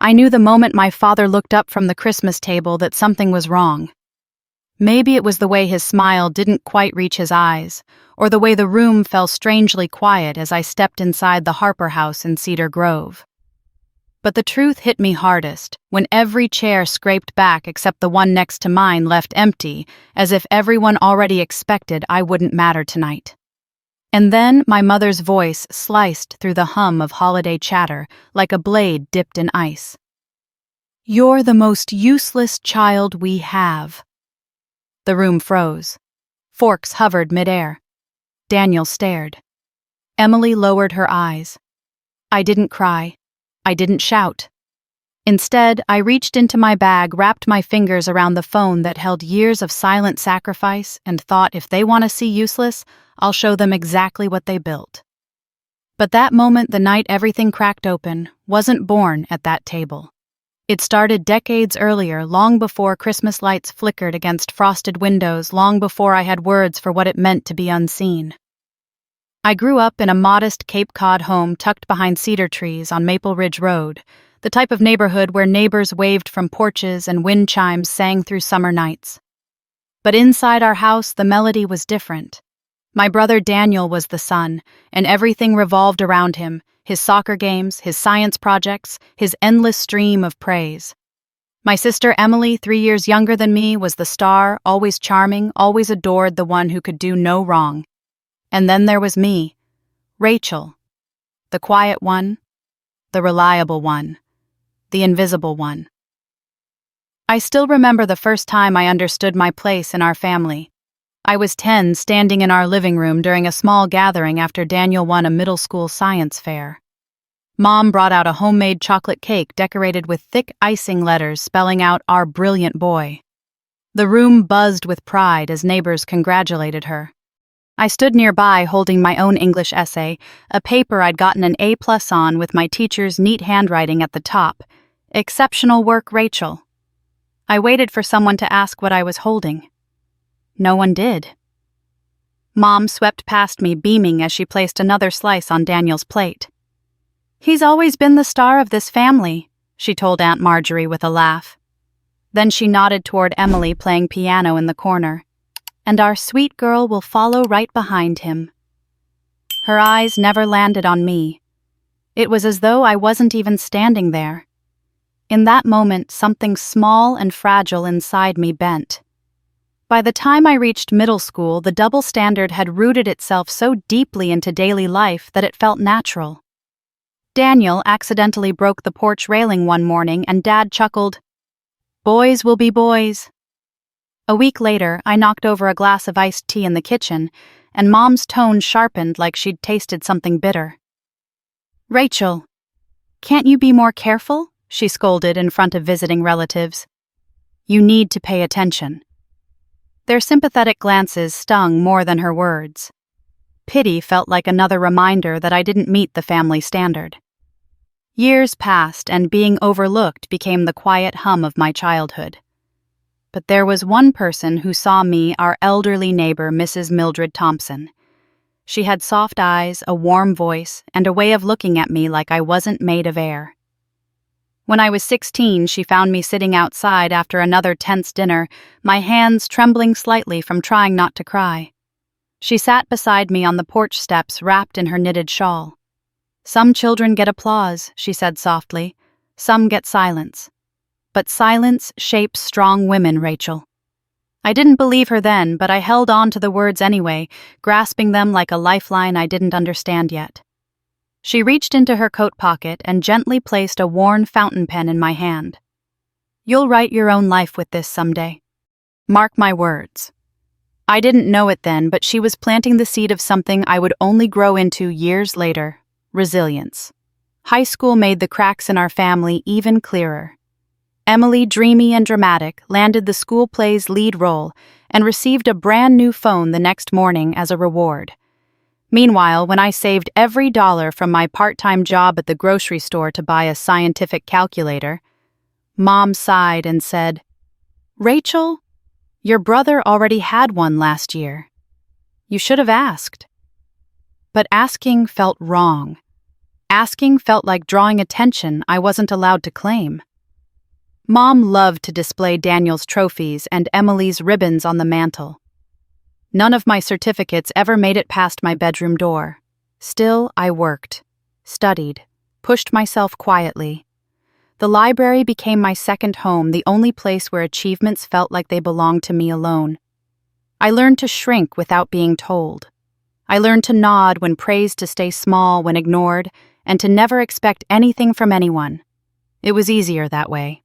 I knew the moment my father looked up from the Christmas table that something was wrong. Maybe it was the way his smile didn't quite reach his eyes, or the way the room fell strangely quiet as I stepped inside the Harper house in Cedar Grove. But the truth hit me hardest when every chair scraped back except the one next to mine left empty, as if everyone already expected I wouldn't matter tonight. And then my mother's voice sliced through the hum of holiday chatter like a blade dipped in ice. "You're the most useless child we have." The room froze. Forks hovered midair. Daniel stared. Emily lowered her eyes. I didn't cry. I didn't shout. Instead, I reached into my bag, wrapped my fingers around the phone that held years of silent sacrifice, and thought if they want to see useless, I'll show them exactly what they built. But that moment, the night everything cracked open, wasn't born at that table. It started decades earlier, long before Christmas lights flickered against frosted windows, long before I had words for what it meant to be unseen. I grew up in a modest Cape Cod home tucked behind cedar trees on Maple Ridge Road, the type of neighborhood where neighbors waved from porches and wind chimes sang through summer nights. But inside our house, the melody was different. My brother Daniel was the sun, and everything revolved around him, his soccer games, his science projects, his endless stream of praise. My sister Emily, 3 years younger than me, was the star, always charming, always adored, the one who could do no wrong. And then there was me, Rachel, the quiet one, the reliable one, the invisible one. I still remember the first time I understood my place in our family. I was 10, standing in our living room during a small gathering after Daniel won a middle school science fair. Mom brought out a homemade chocolate cake decorated with thick icing letters spelling out "Our brilliant boy." The room buzzed with pride as neighbors congratulated her. I stood nearby holding my own English essay, a paper I'd gotten an A+ on with my teacher's neat handwriting at the top. "Exceptional work, Rachel." I waited for someone to ask what I was holding. No one did. Mom swept past me, beaming as she placed another slice on Daniel's plate. "He's always been the star of this family," she told Aunt Marjorie with a laugh. Then she nodded toward Emily playing piano in the corner. "And our sweet girl will follow right behind him." Her eyes never landed on me. It was as though I wasn't even standing there. In that moment, something small and fragile inside me bent. By the time I reached middle school, the double standard had rooted itself so deeply into daily life that it felt natural. Daniel accidentally broke the porch railing one morning, and Dad chuckled, "Boys will be boys." A week later, I knocked over a glass of iced tea in the kitchen, and Mom's tone sharpened like she'd tasted something bitter. "Rachel, can't you be more careful?" she scolded in front of visiting relatives. "You need to pay attention." Their sympathetic glances stung more than her words. Pity felt like another reminder that I didn't meet the family standard. Years passed, and being overlooked became the quiet hum of my childhood. But there was one person who saw me, our elderly neighbor, Mrs. Mildred Thompson. She had soft eyes, a warm voice, and a way of looking at me like I wasn't made of air. When I was 16, she found me sitting outside after another tense dinner, my hands trembling slightly from trying not to cry. She sat beside me on the porch steps, wrapped in her knitted shawl. "Some children get applause," she said softly. "Some get silence. But silence shapes strong women, Rachel." I didn't believe her then, but I held on to the words anyway, grasping them like a lifeline I didn't understand yet. She reached into her coat pocket and gently placed a worn fountain pen in my hand. "You'll write your own life with this someday. Mark my words." I didn't know it then, but she was planting the seed of something I would only grow into years later: resilience. High school made the cracks in our family even clearer. Emily, dreamy and dramatic, landed the school play's lead role and received a brand new phone the next morning as a reward. Meanwhile, when I saved every dollar from my part-time job at the grocery store to buy a scientific calculator, Mom sighed and said, "Rachel, your brother already had one last year. You should have asked." But asking felt wrong. Asking felt like drawing attention I wasn't allowed to claim. Mom loved to display Daniel's trophies and Emily's ribbons on the mantel. None of my certificates ever made it past my bedroom door. Still, I worked, studied, pushed myself quietly. The library became my second home, the only place where achievements felt like they belonged to me alone. I learned to shrink without being told. I learned to nod when praised, to stay small when ignored, and to never expect anything from anyone. It was easier that way.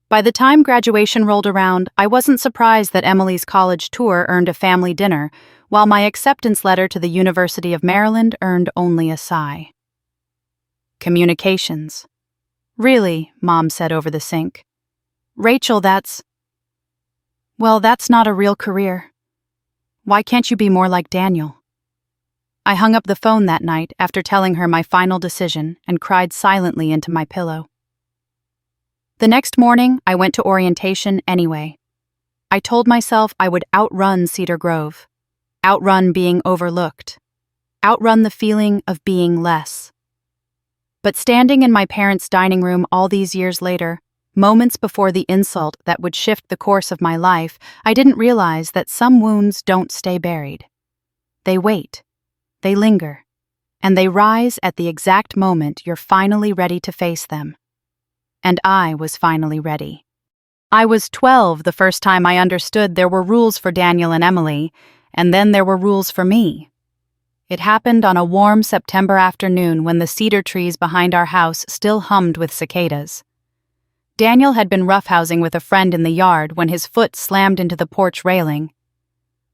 By the time graduation rolled around, I wasn't surprised that Emily's college tour earned a family dinner, while my acceptance letter to the University of Maryland earned only a sigh. Communications. Really, Mom said over the sink. Rachel, that's not a real career. Why can't you be more like Daniel? I hung up the phone that night after telling her my final decision and cried silently into my pillow. The next morning, I went to orientation anyway. I told myself I would outrun Cedar Grove, outrun being overlooked, outrun the feeling of being less. But standing in my parents' dining room all these years later, moments before the insult that would shift the course of my life, I didn't realize that some wounds don't stay buried. They wait, they linger, and they rise at the exact moment you're finally ready to face them. And I was finally ready. I was 12 the first time I understood there were rules for Daniel and Emily, and then there were rules for me. It happened on a warm September afternoon when the cedar trees behind our house still hummed with cicadas. Daniel had been roughhousing with a friend in the yard when his foot slammed into the porch railing.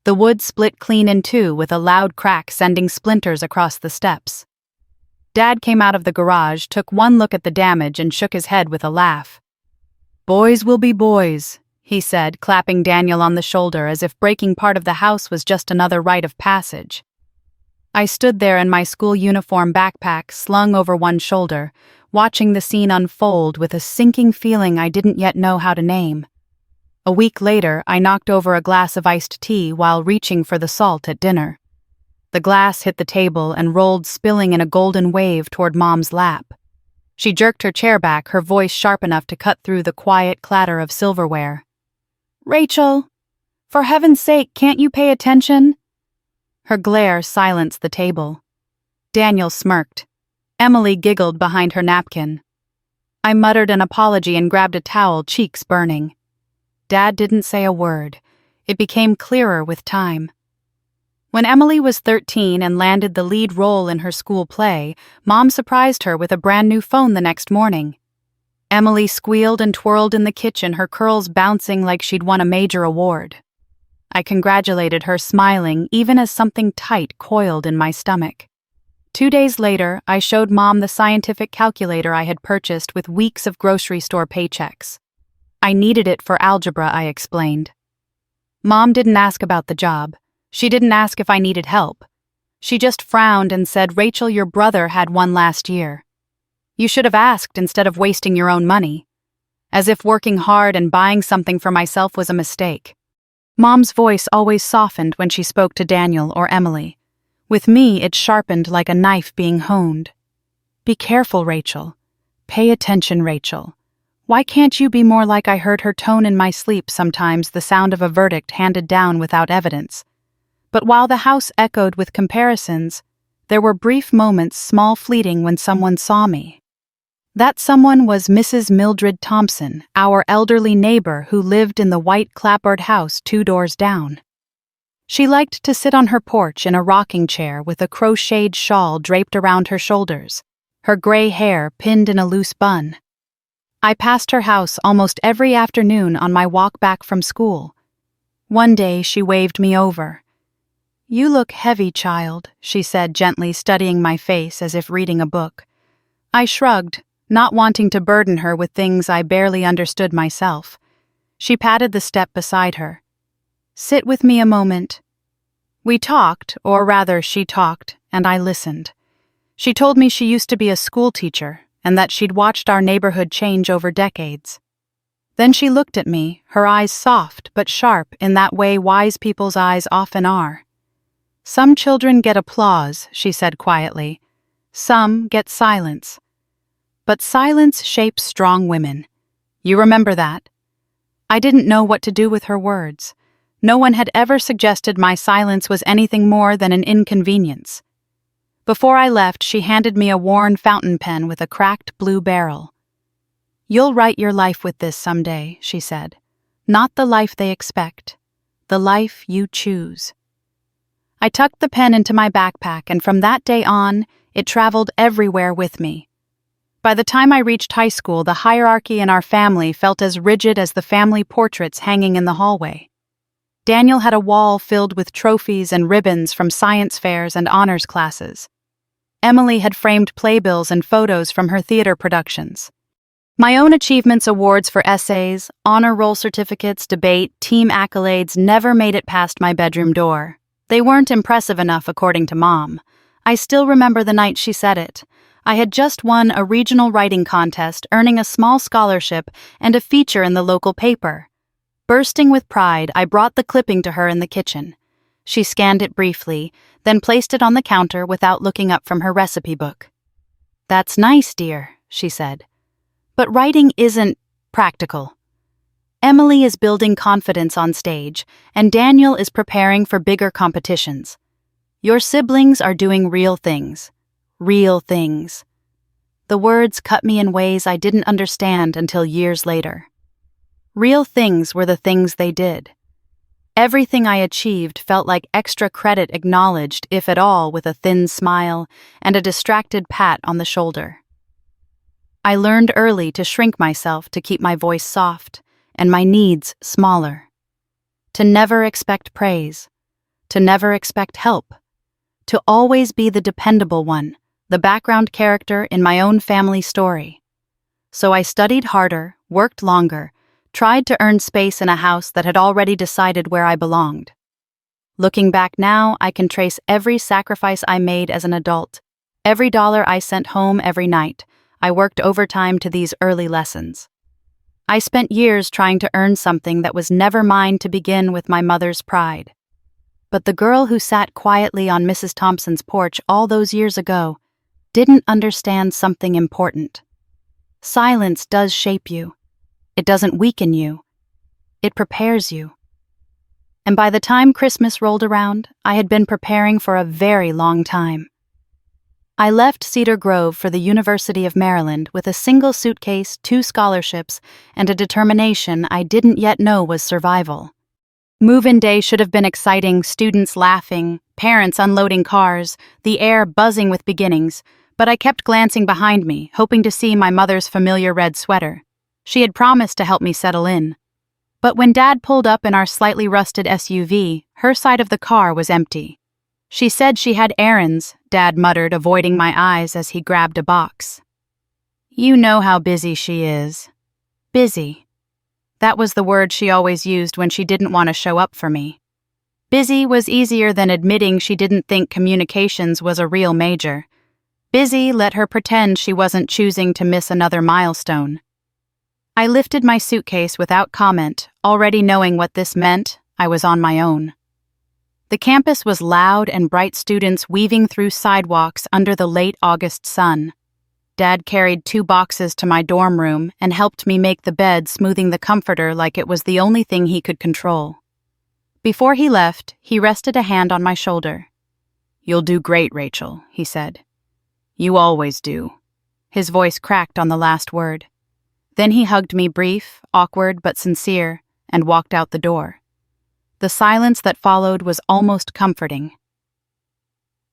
The wood split clean in two with a loud crack sending splinters across the steps. Dad came out of the garage, took one look at the damage, and shook his head with a laugh. "Boys will be boys," he said, clapping Daniel on the shoulder as if breaking part of the house was just another rite of passage. I stood there in my school uniform backpack slung over one shoulder, watching the scene unfold with a sinking feeling I didn't yet know how to name. A week later, I knocked over a glass of iced tea while reaching for the salt at dinner. The glass hit the table and rolled, spilling in a golden wave toward Mom's lap. She jerked her chair back, her voice sharp enough to cut through the quiet clatter of silverware. "Rachel, for heaven's sake, can't you pay attention?" Her glare silenced the table. Daniel smirked. Emily giggled behind her napkin. I muttered an apology and grabbed a towel, cheeks burning. Dad didn't say a word. It became clearer with time. When Emily was 13 and landed the lead role in her school play, Mom surprised her with a brand new phone the next morning. Emily squealed and twirled in the kitchen, her curls bouncing like she'd won a major award. I congratulated her, smiling, even as something tight coiled in my stomach. 2 days later, I showed Mom the scientific calculator I had purchased with weeks of grocery store paychecks. I needed it for algebra, I explained. Mom didn't ask about the job. She didn't ask if I needed help. She just frowned and said, "Rachel, your brother had one last year. You should have asked instead of wasting your own money." As if working hard and buying something for myself was a mistake. Mom's voice always softened when she spoke to Daniel or Emily. With me, it sharpened like a knife being honed. "Be careful, Rachel. Pay attention, Rachel. Why can't you be more like?" I heard her tone in my sleep sometimes, the sound of a verdict handed down without evidence. But while the house echoed with comparisons, there were brief moments, small, fleeting, when someone saw me. That someone was Mrs. Mildred Thompson, our elderly neighbor who lived in the white clapboard house 2 doors down. She liked to sit on her porch in a rocking chair with a crocheted shawl draped around her shoulders, her gray hair pinned in a loose bun. I passed her house almost every afternoon on my walk back from school. One day she waved me over. "You look heavy, child," she said gently, studying my face as if reading a book. I shrugged, not wanting to burden her with things I barely understood myself. She patted the step beside her. "Sit with me a moment." We talked, or rather she talked, and I listened. She told me she used to be a school teacher, and that she'd watched our neighborhood change over decades. Then she looked at me, her eyes soft but sharp in that way wise people's eyes often are. "Some children get applause," she said quietly. Some get silence. But silence shapes strong women. You remember that? I didn't know what to do with her words. No one had ever suggested my silence was anything more than an inconvenience. Before I left, she handed me a worn fountain pen with a cracked blue barrel. "You'll write your life with this someday," she said. "Not the life they expect, the life you choose." I tucked the pen into my backpack, and from that day on, it traveled everywhere with me. By the time I reached high school, the hierarchy in our family felt as rigid as the family portraits hanging in the hallway. Daniel had a wall filled with trophies and ribbons from science fairs and honors classes. Emily had framed playbills and photos from her theater productions. My own achievements awards for essays, honor roll certificates, debate, team accolades never made it past my bedroom door. They weren't impressive enough, according to Mom. I still remember the night she said it. I had just won a regional writing contest, earning a small scholarship and a feature in the local paper. Bursting with pride, I brought the clipping to her in the kitchen. She scanned it briefly, then placed it on the counter without looking up from her recipe book. "That's nice, dear," she said. "But writing isn't practical. Emily is building confidence on stage, and Daniel is preparing for bigger competitions. Your siblings are doing real things. Real things." The words cut me in ways I didn't understand until years later. Real things were the things they did. Everything I achieved felt like extra credit acknowledged, if at all, with a thin smile and a distracted pat on the shoulder. I learned early to shrink myself to keep my voice soft and my needs smaller. To never expect praise. To never expect help. To always be the dependable one, the background character in my own family story. So I studied harder, worked longer, tried to earn space in a house that had already decided where I belonged. Looking back now, I can trace every sacrifice I made as an adult, every dollar I sent home every night. I worked overtime to these early lessons. I spent years trying to earn something that was never mine to begin with my mother's pride. But the girl who sat quietly on Mrs. Thompson's porch all those years ago didn't understand something important. Silence does shape you. It doesn't weaken you. It prepares you. And by the time Christmas rolled around, I had been preparing for a very long time. I left Cedar Grove for the University of Maryland with a single suitcase, 2 scholarships, and a determination I didn't yet know was survival. Move-in day should have been exciting, students laughing, parents unloading cars, the air buzzing with beginnings, but I kept glancing behind me, hoping to see my mother's familiar red sweater. She had promised to help me settle in. But when Dad pulled up in our slightly rusted SUV, her side of the car was empty. "She said she had errands," Dad muttered, avoiding my eyes as he grabbed a box. "You know how busy she is." Busy. That was the word she always used when she didn't want to show up for me. Busy was easier than admitting she didn't think communications was a real major. Busy let her pretend she wasn't choosing to miss another milestone. I lifted my suitcase without comment, already knowing what this meant. I was on my own. The campus was loud and bright, students weaving through sidewalks under the late August sun. Dad carried 2 boxes to my dorm room and helped me make the bed, smoothing the comforter like it was the only thing he could control. Before he left, he rested a hand on my shoulder. "You'll do great, Rachel," he said. "You always do." His voice cracked on the last word. Then he hugged me, brief, awkward but sincere, and walked out the door. The silence that followed was almost comforting.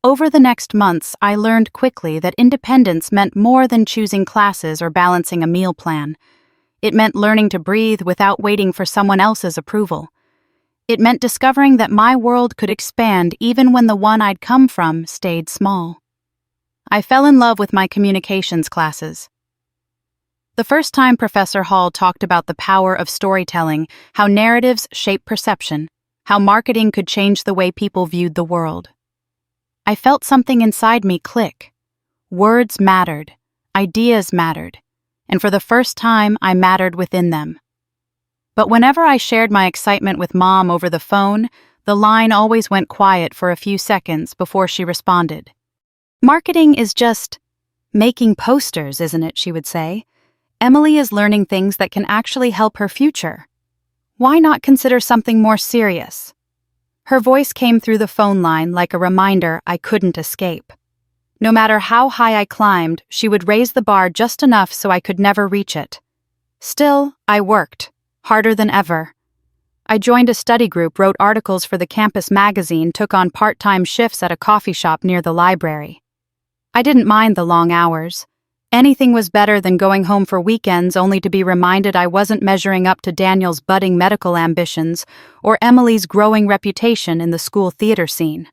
Over the next months, I learned quickly that independence meant more than choosing classes or balancing a meal plan. It meant learning to breathe without waiting for someone else's approval. It meant discovering that my world could expand even when the one I'd come from stayed small. I fell in love with my communications classes. The first time Professor Hall talked about the power of storytelling, how narratives shape perception, how marketing could change the way people viewed the world. I felt something inside me click. Words mattered, ideas mattered, and for the first time I mattered within them. But whenever I shared my excitement with Mom over the phone, the line always went quiet for a few seconds before she responded. Marketing is just making posters, isn't it, she would say. Emily is learning things that can actually help her future. Why not consider something more serious? Her voice came through the phone line like a reminder I couldn't escape. No matter how high I climbed, she would raise the bar just enough so I could never reach it. Still, I worked, harder than ever. I joined a study group, wrote articles for the campus magazine, took on part-time shifts at a coffee shop near the library. I didn't mind the long hours. Anything was better than going home for weekends only to be reminded I wasn't measuring up to Daniel's budding medical ambitions or Emily's growing reputation in the school theater scene.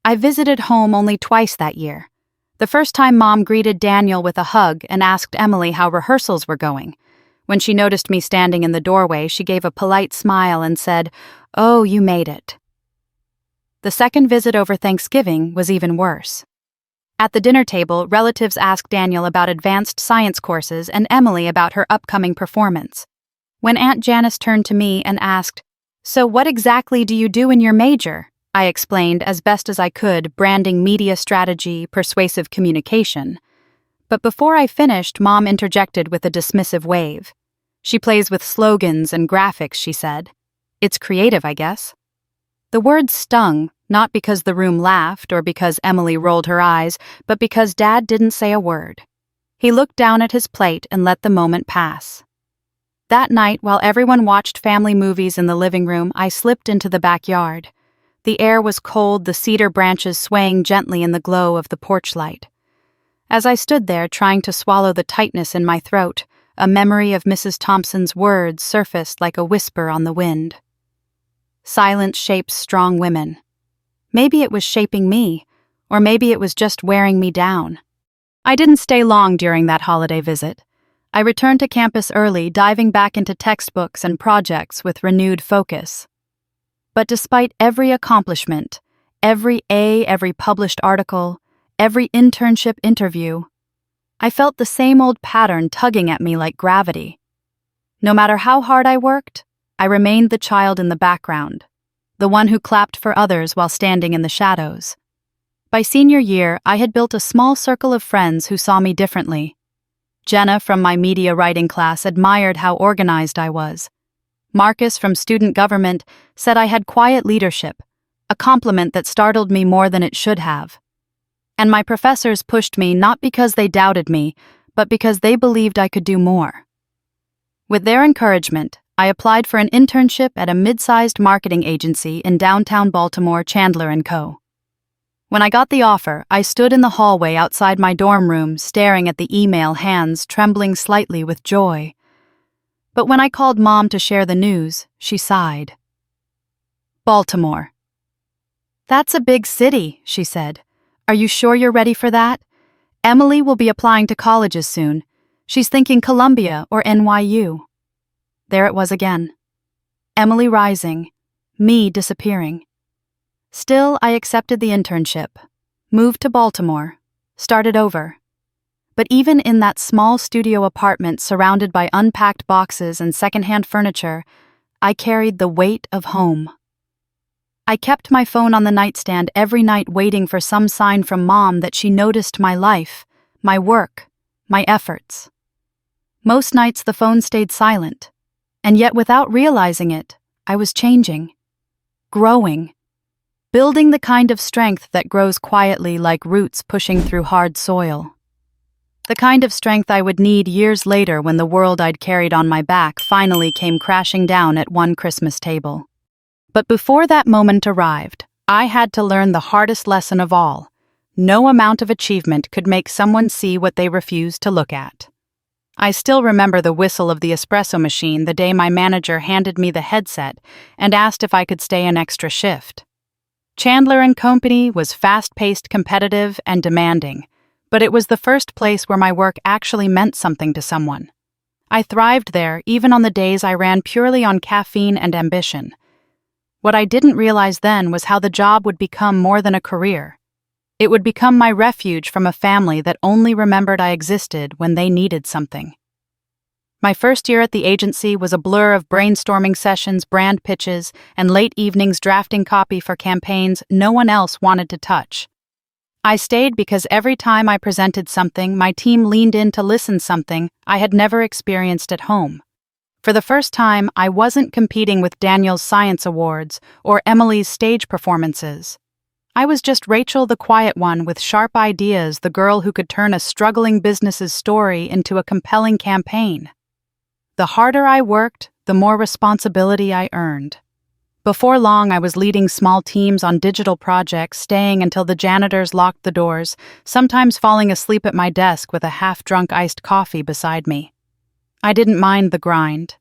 I visited home only twice that year. The first time, Mom greeted Daniel with a hug and asked Emily how rehearsals were going. When she noticed me standing in the doorway, she gave a polite smile and said, "Oh, you made it." The second visit over Thanksgiving was even worse. At the dinner table, relatives asked Daniel about advanced science courses and Emily about her upcoming performance. When Aunt Janice turned to me and asked, "So what exactly do you do in your major?" I explained as best as I could, branding media strategy, persuasive communication. But before I finished, Mom interjected with a dismissive wave. "She plays with slogans and graphics," she said. "It's creative, I guess." The words stung, not because the room laughed or because Emily rolled her eyes, but because Dad didn't say a word. He looked down at his plate and let the moment pass. That night, while everyone watched family movies in the living room, I slipped into the backyard. The air was cold, the cedar branches swaying gently in the glow of the porch light. As I stood there trying to swallow the tightness in my throat, a memory of Mrs. Thompson's words surfaced like a whisper on the wind. Silence shapes strong women. Maybe it was shaping me, or maybe it was just wearing me down. I didn't stay long during that holiday visit. I returned to campus early, diving back into textbooks and projects with renewed focus. But despite every accomplishment, every A, every published article, every internship interview, I felt the same old pattern tugging at me like gravity. No matter how hard I worked, I remained the child in the background, the one who clapped for others while standing in the shadows. By senior year, I had built a small circle of friends who saw me differently. Jenna from my media writing class admired how organized I was. Marcus from student government said I had quiet leadership, a compliment that startled me more than it should have. And my professors pushed me not because they doubted me, but because they believed I could do more. With their encouragement, I applied for an internship at a mid-sized marketing agency in downtown Baltimore, Chandler & Co. When I got the offer, I stood in the hallway outside my dorm room, staring at the email, hands trembling slightly with joy. But when I called Mom to share the news, she sighed. "Baltimore. That's a big city," she said. "Are you sure you're ready for that? Emily will be applying to colleges soon. She's thinking Columbia or NYU." There it was again. Emily rising, me disappearing. Still, I accepted the internship, moved to Baltimore, started over. But even in that small studio apartment surrounded by unpacked boxes and secondhand furniture, I carried the weight of home. I kept my phone on the nightstand every night, waiting for some sign from Mom that she noticed my life, my work, my efforts. Most nights the phone stayed silent, and yet without realizing it, I was changing, growing, building the kind of strength that grows quietly like roots pushing through hard soil. The kind of strength I would need years later when the world I'd carried on my back finally came crashing down at one Christmas table. But before that moment arrived, I had to learn the hardest lesson of all. No amount of achievement could make someone see what they refused to look at. I still remember the whistle of the espresso machine the day my manager handed me the headset and asked if I could stay an extra shift. Chandler & Company was fast-paced, competitive, and demanding, but it was the first place where my work actually meant something to someone. I thrived there even on the days I ran purely on caffeine and ambition. What I didn't realize then was how the job would become more than a career. It would become my refuge from a family that only remembered I existed when they needed something. My first year at the agency was a blur of brainstorming sessions, brand pitches, and late evenings drafting copy for campaigns no one else wanted to touch. I stayed because every time I presented something, my team leaned in to listen something I had never experienced at home. For the first time, I wasn't competing with Daniel's science awards or Emily's stage performances. I was just Rachel, the quiet one with sharp ideas, the girl who could turn a struggling business's story into a compelling campaign. The harder I worked, the more responsibility I earned. Before long, I was leading small teams on digital projects, staying until the janitors locked the doors, sometimes falling asleep at my desk with a half-drunk iced coffee beside me. I didn't mind the grind.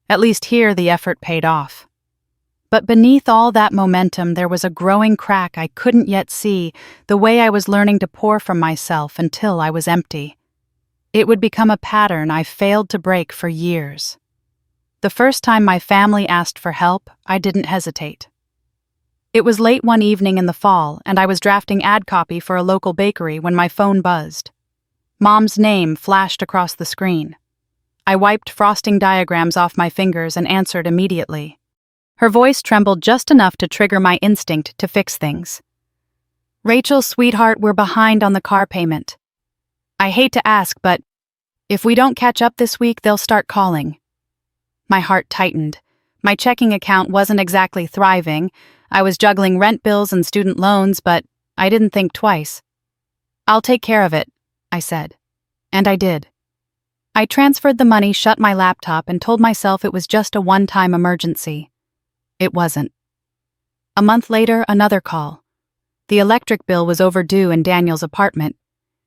At least here, the effort paid off. But beneath all that momentum, there was a growing crack I couldn't yet see, the way I was learning to pour from myself until I was empty. It would become a pattern I failed to break for years. The first time my family asked for help, I didn't hesitate. It was late one evening in the fall, and I was drafting ad copy for a local bakery when my phone buzzed. Mom's name flashed across the screen. I wiped frosting diagrams off my fingers and answered immediately. Her voice trembled just enough to trigger my instinct to fix things. "Rachel, sweetheart, we're behind on the car payment. I hate to ask, but if we don't catch up this week, they'll start calling." My heart tightened. My checking account wasn't exactly thriving. I was juggling rent bills and student loans, but I didn't think twice. "I'll take care of it," I said. And I did. I transferred the money, shut my laptop, and told myself it was just a one-time emergency. It wasn't. A month later, another call. The electric bill was overdue in Daniel's apartment.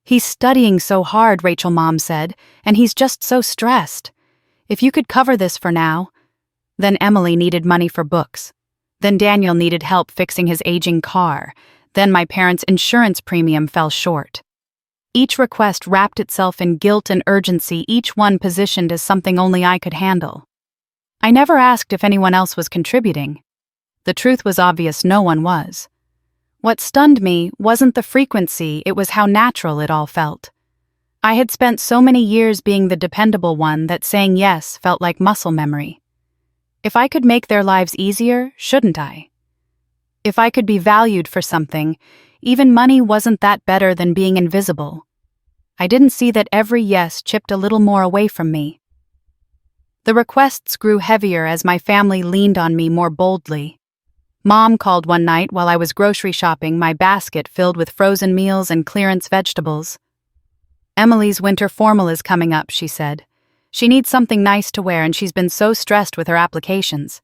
"He's studying so hard," Rachel Mom said, "and he's just so stressed. If you could cover this for now." Then Emily needed money for books. Then Daniel needed help fixing his aging car. Then my parents' insurance premium fell short. Each request wrapped itself in guilt and urgency, each one positioned as something only I could handle. I never asked if anyone else was contributing. The truth was obvious, no one was. What stunned me wasn't the frequency, it was how natural it all felt. I had spent so many years being the dependable one that saying yes felt like muscle memory. If I could make their lives easier, shouldn't I? If I could be valued for something, even money wasn't that better than being invisible. I didn't see that every yes chipped a little more away from me. The requests grew heavier as my family leaned on me more boldly. Mom called one night while I was grocery shopping, my basket filled with frozen meals and clearance vegetables. "Emily's winter formal is coming up," she said. "She needs something nice to wear and she's been so stressed with her applications.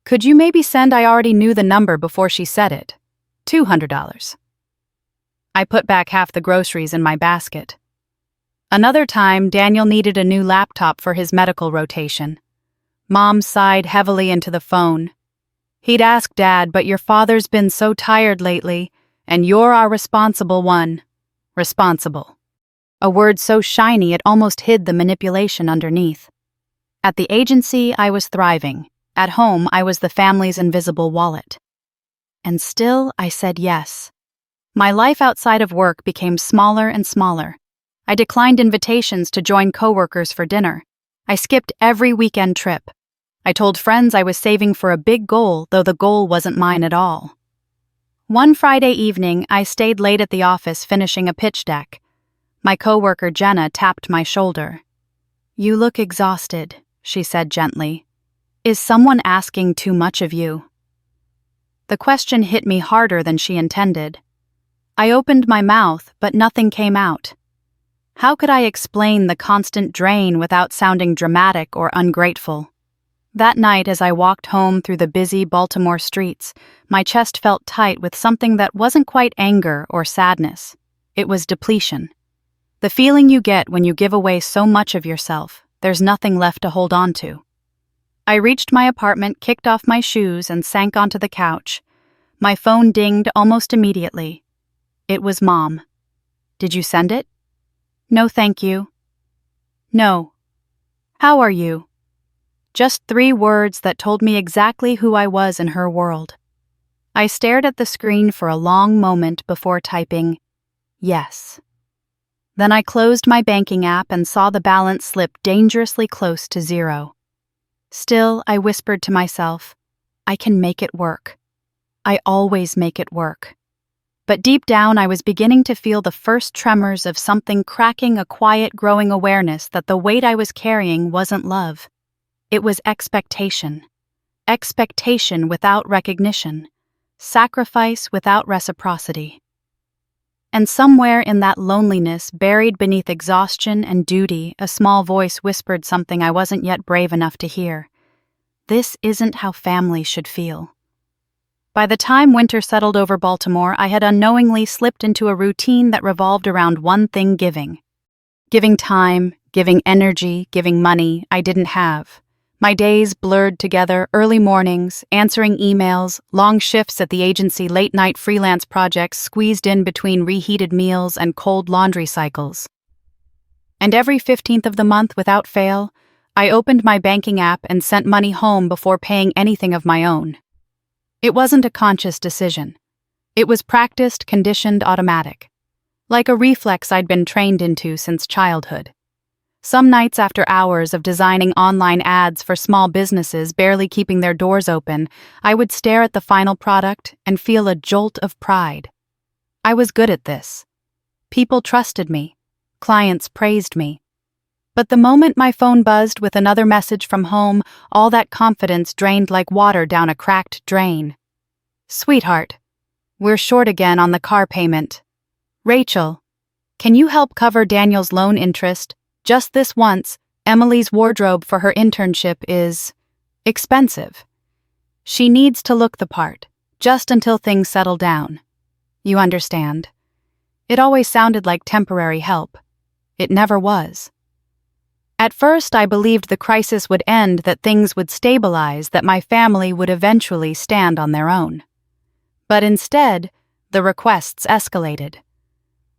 Could you maybe send—" I already knew the number before she said it. $200. I put back half the groceries in my basket. Another time, Daniel needed a new laptop for his medical rotation. Mom sighed heavily into the phone. "He'd ask Dad, but your father's been so tired lately, and you're our responsible one." Responsible. A word so shiny it almost hid the manipulation underneath. At the agency, I was thriving. At home, I was the family's invisible wallet. And still, I said yes. My life outside of work became smaller and smaller. I declined invitations to join coworkers for dinner. I skipped every weekend trip. I told friends I was saving for a big goal, though the goal wasn't mine at all. One Friday evening, I stayed late at the office finishing a pitch deck. My coworker Jenna tapped my shoulder. "You look exhausted," she said gently. "Is someone asking too much of you?" The question hit me harder than she intended. I opened my mouth, but nothing came out. How could I explain the constant drain without sounding dramatic or ungrateful? That night, as I walked home through the busy Baltimore streets, my chest felt tight with something that wasn't quite anger or sadness. It was depletion. The feeling you get when you give away so much of yourself, there's nothing left to hold on to. I reached my apartment, kicked off my shoes, and sank onto the couch. My phone dinged almost immediately. It was Mom. "Did you send it?" "No, thank you." "No." "How are you?" Just 3 words that told me exactly who I was in her world. I stared at the screen for a long moment before typing, "Yes." Then I closed my banking app and saw the balance slip dangerously close to 0. Still, I whispered to myself, I can make it work. I always make it work. But deep down, I was beginning to feel the first tremors of something cracking, a quiet, growing awareness that the weight I was carrying wasn't love. It was expectation. Expectation without recognition. Sacrifice without reciprocity. And somewhere in that loneliness, buried beneath exhaustion and duty, a small voice whispered something I wasn't yet brave enough to hear. This isn't how family should feel. By the time winter settled over Baltimore, I had unknowingly slipped into a routine that revolved around one thing: giving. Giving time, giving energy, giving money I didn't have. My days blurred together: early mornings, answering emails, long shifts at the agency, late-night freelance projects squeezed in between reheated meals and cold laundry cycles. And every 15th of the month, without fail, I opened my banking app and sent money home before paying anything of my own. It wasn't a conscious decision. It was practiced, conditioned, automatic. Like a reflex I'd been trained into since childhood. Some nights, after hours of designing online ads for small businesses barely keeping their doors open, I would stare at the final product and feel a jolt of pride. I was good at this. People trusted me. Clients praised me. But the moment my phone buzzed with another message from home, all that confidence drained like water down a cracked drain. "Sweetheart, we're short again on the car payment. Rachel, can you help cover Daniel's loan interest? Just this once, Emily's wardrobe for her internship is expensive. She needs to look the part, just until things settle down. You understand?" It always sounded like temporary help. It never was. At first, I believed the crisis would end, that things would stabilize, that my family would eventually stand on their own. But instead, the requests escalated.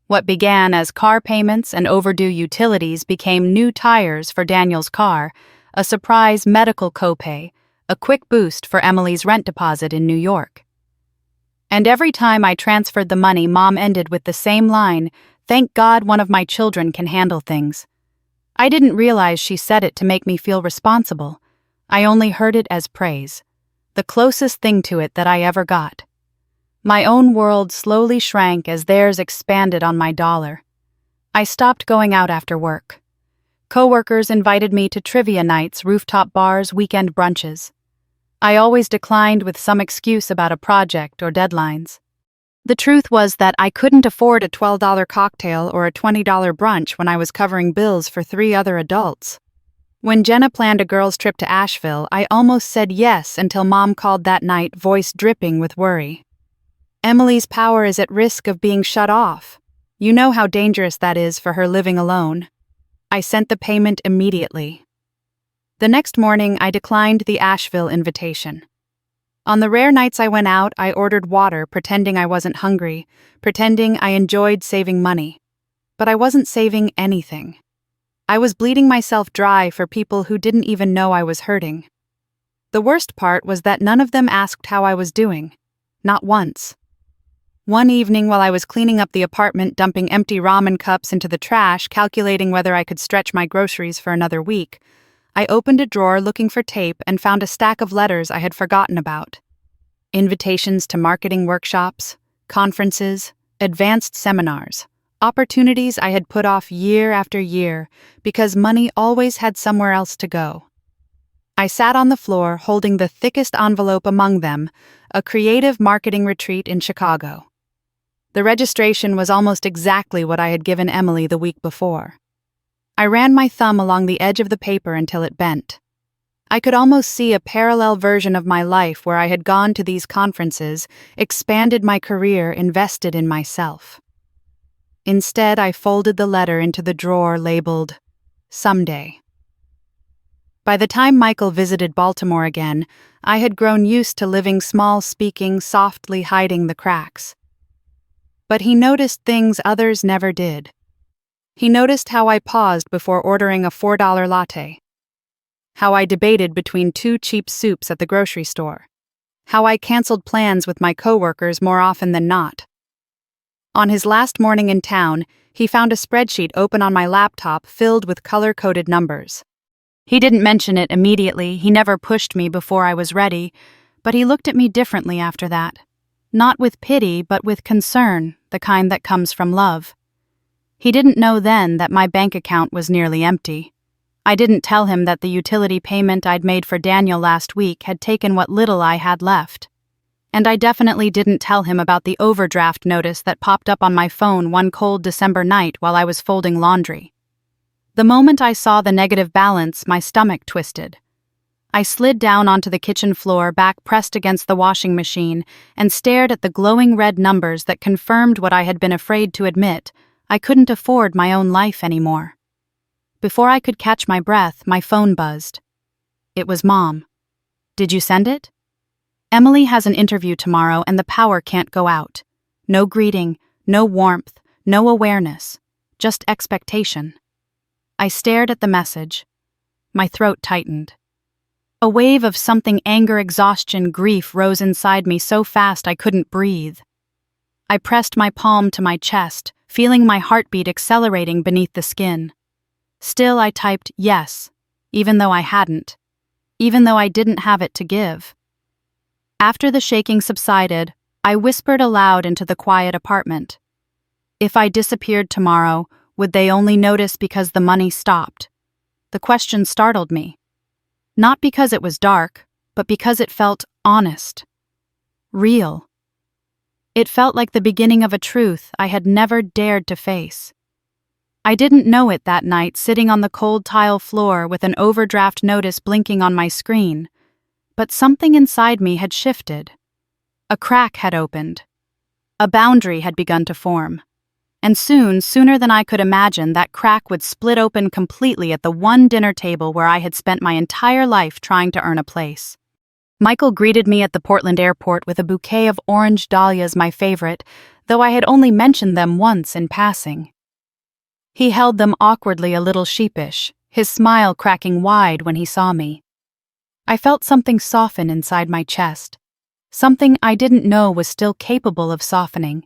What began as car payments and overdue utilities became new tires for Daniel's car, a surprise medical copay, a quick boost for Emily's rent deposit in New York. And every time I transferred the money, Mom ended with the same line: "Thank God one of my children can handle things." I didn't realize she said it to make me feel responsible. I only heard it as praise, the closest thing to it that I ever got. My own world slowly shrank as theirs expanded on my dollar. I stopped going out after work. Coworkers invited me to trivia nights, rooftop bars, weekend brunches. I always declined with some excuse about a project or deadlines. The truth was that I couldn't afford a $12 cocktail or a $20 brunch when I was covering bills for 3 other adults. When Jenna planned a girls' trip to Asheville, I almost said yes until Mom called that night, voice dripping with worry. "Emily's power is at risk of being shut off. You know how dangerous that is for her living alone." I sent the payment immediately. The next morning, I declined the Asheville invitation. On the rare nights I went out, I ordered water, pretending I wasn't hungry, pretending I enjoyed saving money. But I wasn't saving anything. I was bleeding myself dry for people who didn't even know I was hurting. The worst part was that none of them asked how I was doing. Not once. One evening, while I was cleaning up the apartment, dumping empty ramen cups into the trash, calculating whether I could stretch my groceries for another week, I opened a drawer looking for tape and found a stack of letters I had forgotten about. Invitations to marketing workshops, conferences, advanced seminars, opportunities I had put off year after year because money always had somewhere else to go. I sat on the floor holding the thickest envelope among them, a creative marketing retreat in Chicago. The registration was almost exactly what I had given Emily the week before. I ran my thumb along the edge of the paper until it bent. I could almost see a parallel version of my life where I had gone to these conferences, expanded my career, invested in myself. Instead, I folded the letter into the drawer labeled, "Someday." By the time Michael visited Baltimore again, I had grown used to living small, speaking, softly hiding the cracks. But he noticed things others never did. He noticed how I paused before ordering a $4 latte. How I debated between 2 cheap soups at the grocery store. How I canceled plans with my coworkers more often than not. On his last morning in town, he found a spreadsheet open on my laptop filled with color-coded numbers. He didn't mention it immediately, he never pushed me before I was ready, but he looked at me differently after that. Not with pity, but with concern, the kind that comes from love. He didn't know then that my bank account was nearly empty. I didn't tell him that the utility payment I'd made for Daniel last week had taken what little I had left. And I definitely didn't tell him about the overdraft notice that popped up on my phone one cold December night while I was folding laundry. The moment I saw the negative balance, my stomach twisted. I slid down onto the kitchen floor, back pressed against the washing machine, and stared at the glowing red numbers that confirmed what I had been afraid to admit: I couldn't afford my own life anymore. Before I could catch my breath, my phone buzzed. It was Mom. "Did you send it?" "Emily has an interview tomorrow and the power can't go out. No greeting, no warmth, no awareness, just expectation." I stared at the message. My throat tightened. A wave of something anger, exhaustion, grief rose inside me so fast I couldn't breathe. I pressed my palm to my chest, feeling my heartbeat accelerating beneath the skin. Still I typed yes, even though I hadn't, even though I didn't have it to give. After the shaking subsided, I whispered aloud into the quiet apartment. If I disappeared tomorrow, would they only notice because the money stopped? The question startled me. Not because it was dark, but because it felt honest. Real. It felt like the beginning of a truth I had never dared to face. I didn't know it that night, sitting on the cold tile floor with an overdraft notice blinking on my screen. But something inside me had shifted. A crack had opened. A boundary had begun to form. And soon, sooner than I could imagine, that crack would split open completely at the one dinner table where I had spent my entire life trying to earn a place. Michael greeted me at the Portland airport with a bouquet of orange dahlias, my favorite, though I had only mentioned them once in passing. He held them awkwardly, a little sheepish, his smile cracking wide when he saw me. I felt something soften inside my chest, something I didn't know was still capable of softening.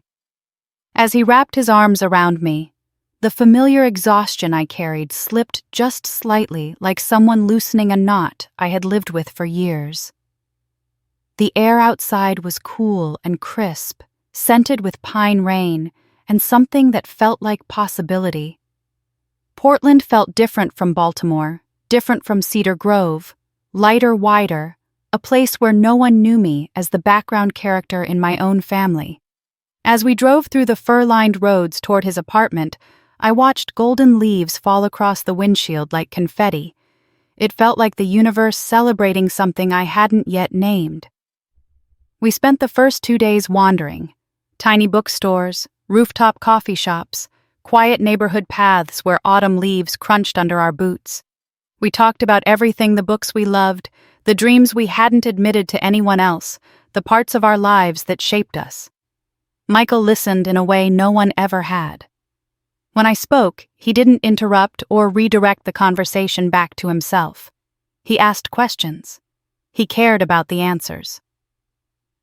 As he wrapped his arms around me, the familiar exhaustion I carried slipped just slightly, like someone loosening a knot I had lived with for years. The air outside was cool and crisp, scented with pine rain, and something that felt like possibility. Portland felt different from Baltimore, different from Cedar Grove, lighter, wider, a place where no one knew me as the background character in my own family. As we drove through the fur-lined roads toward his apartment, I watched golden leaves fall across the windshield like confetti. It felt like the universe celebrating something I hadn't yet named. We spent the first 2 days wandering. Tiny bookstores, rooftop coffee shops, quiet neighborhood paths where autumn leaves crunched under our boots. We talked about everything: the books we loved, the dreams we hadn't admitted to anyone else, the parts of our lives that shaped us. Michael listened in a way no one ever had. When I spoke, he didn't interrupt or redirect the conversation back to himself. He asked questions. He cared about the answers.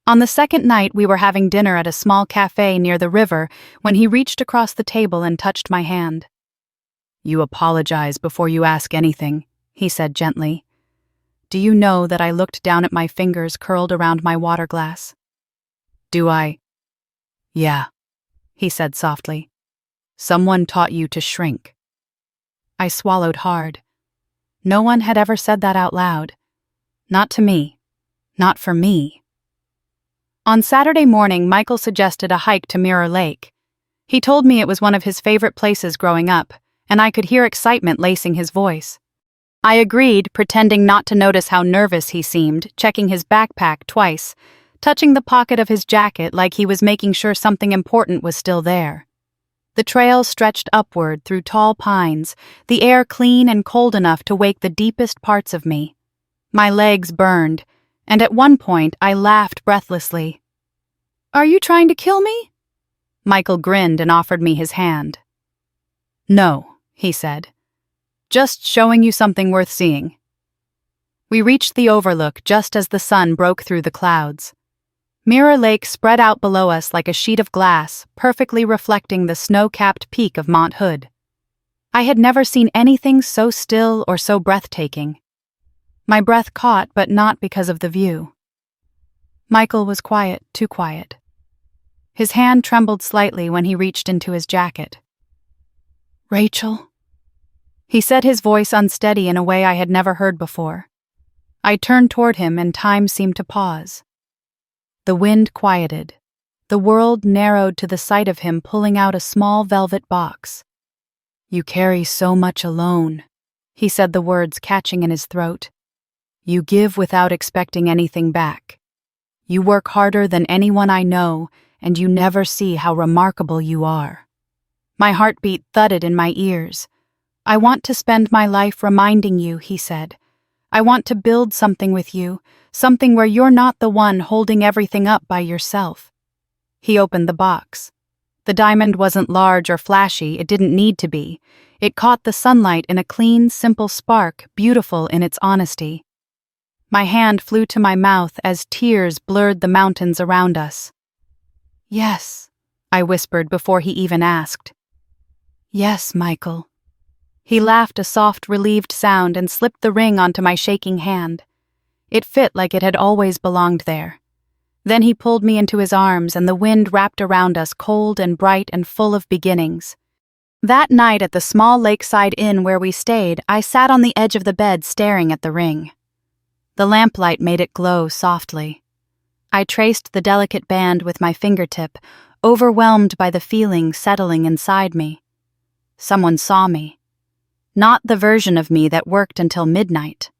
On the second night, we were having dinner at a small cafe near the river when he reached across the table and touched my hand. "You apologize before you ask anything," he said gently. "Do you know that I looked down at my fingers curled around my water glass?" "Do I?" "Yeah," he said softly. "Someone taught you to shrink." I swallowed hard. No one had ever said that out loud. Not to me. Not for me. On Saturday morning, Michael suggested a hike to Mirror Lake. He told me it was one of his favorite places growing up, and I could hear excitement lacing his voice. I agreed, pretending not to notice how nervous he seemed, checking his backpack twice, touching the pocket of his jacket like he was making sure something important was still there. The trail stretched upward through tall pines, the air clean and cold enough to wake the deepest parts of me. My legs burned, and at one point I laughed breathlessly. "Are you trying to kill me?" Michael grinned and offered me his hand. "No," he said. "Just showing you something worth seeing." We reached the overlook just as the sun broke through the clouds. Mirror Lake spread out below us like a sheet of glass, perfectly reflecting the snow-capped peak of Mount Hood. I had never seen anything so still or so breathtaking. My breath caught, but not because of the view. Michael was quiet, too quiet. His hand trembled slightly when he reached into his jacket. "Rachel?" He said, his voice unsteady in a way I had never heard before. I turned toward him and time seemed to pause. The wind quieted. The world narrowed to the sight of him pulling out a small velvet box. "You carry so much alone," he said, the words catching in his throat. "You give without expecting anything back. You work harder than anyone I know, and you never see how remarkable you are." My heartbeat thudded in my ears. "I want to spend my life reminding you," he said. "I want to build something with you, something where you're not the one holding everything up by yourself." He opened the box. The diamond wasn't large or flashy, it didn't need to be. It caught the sunlight in a clean, simple spark, beautiful in its honesty. My hand flew to my mouth as tears blurred the mountains around us. "Yes," I whispered before he even asked. "Yes, Michael." He laughed a soft, relieved sound and slipped the ring onto my shaking hand. It fit like it had always belonged there. Then he pulled me into his arms and the wind wrapped around us, cold and bright and full of beginnings. That night at the small lakeside inn where we stayed, I sat on the edge of the bed staring at the ring. The lamplight made it glow softly. I traced the delicate band with my fingertip, overwhelmed by the feeling settling inside me. Someone saw me. Not the version of me that worked until midnight.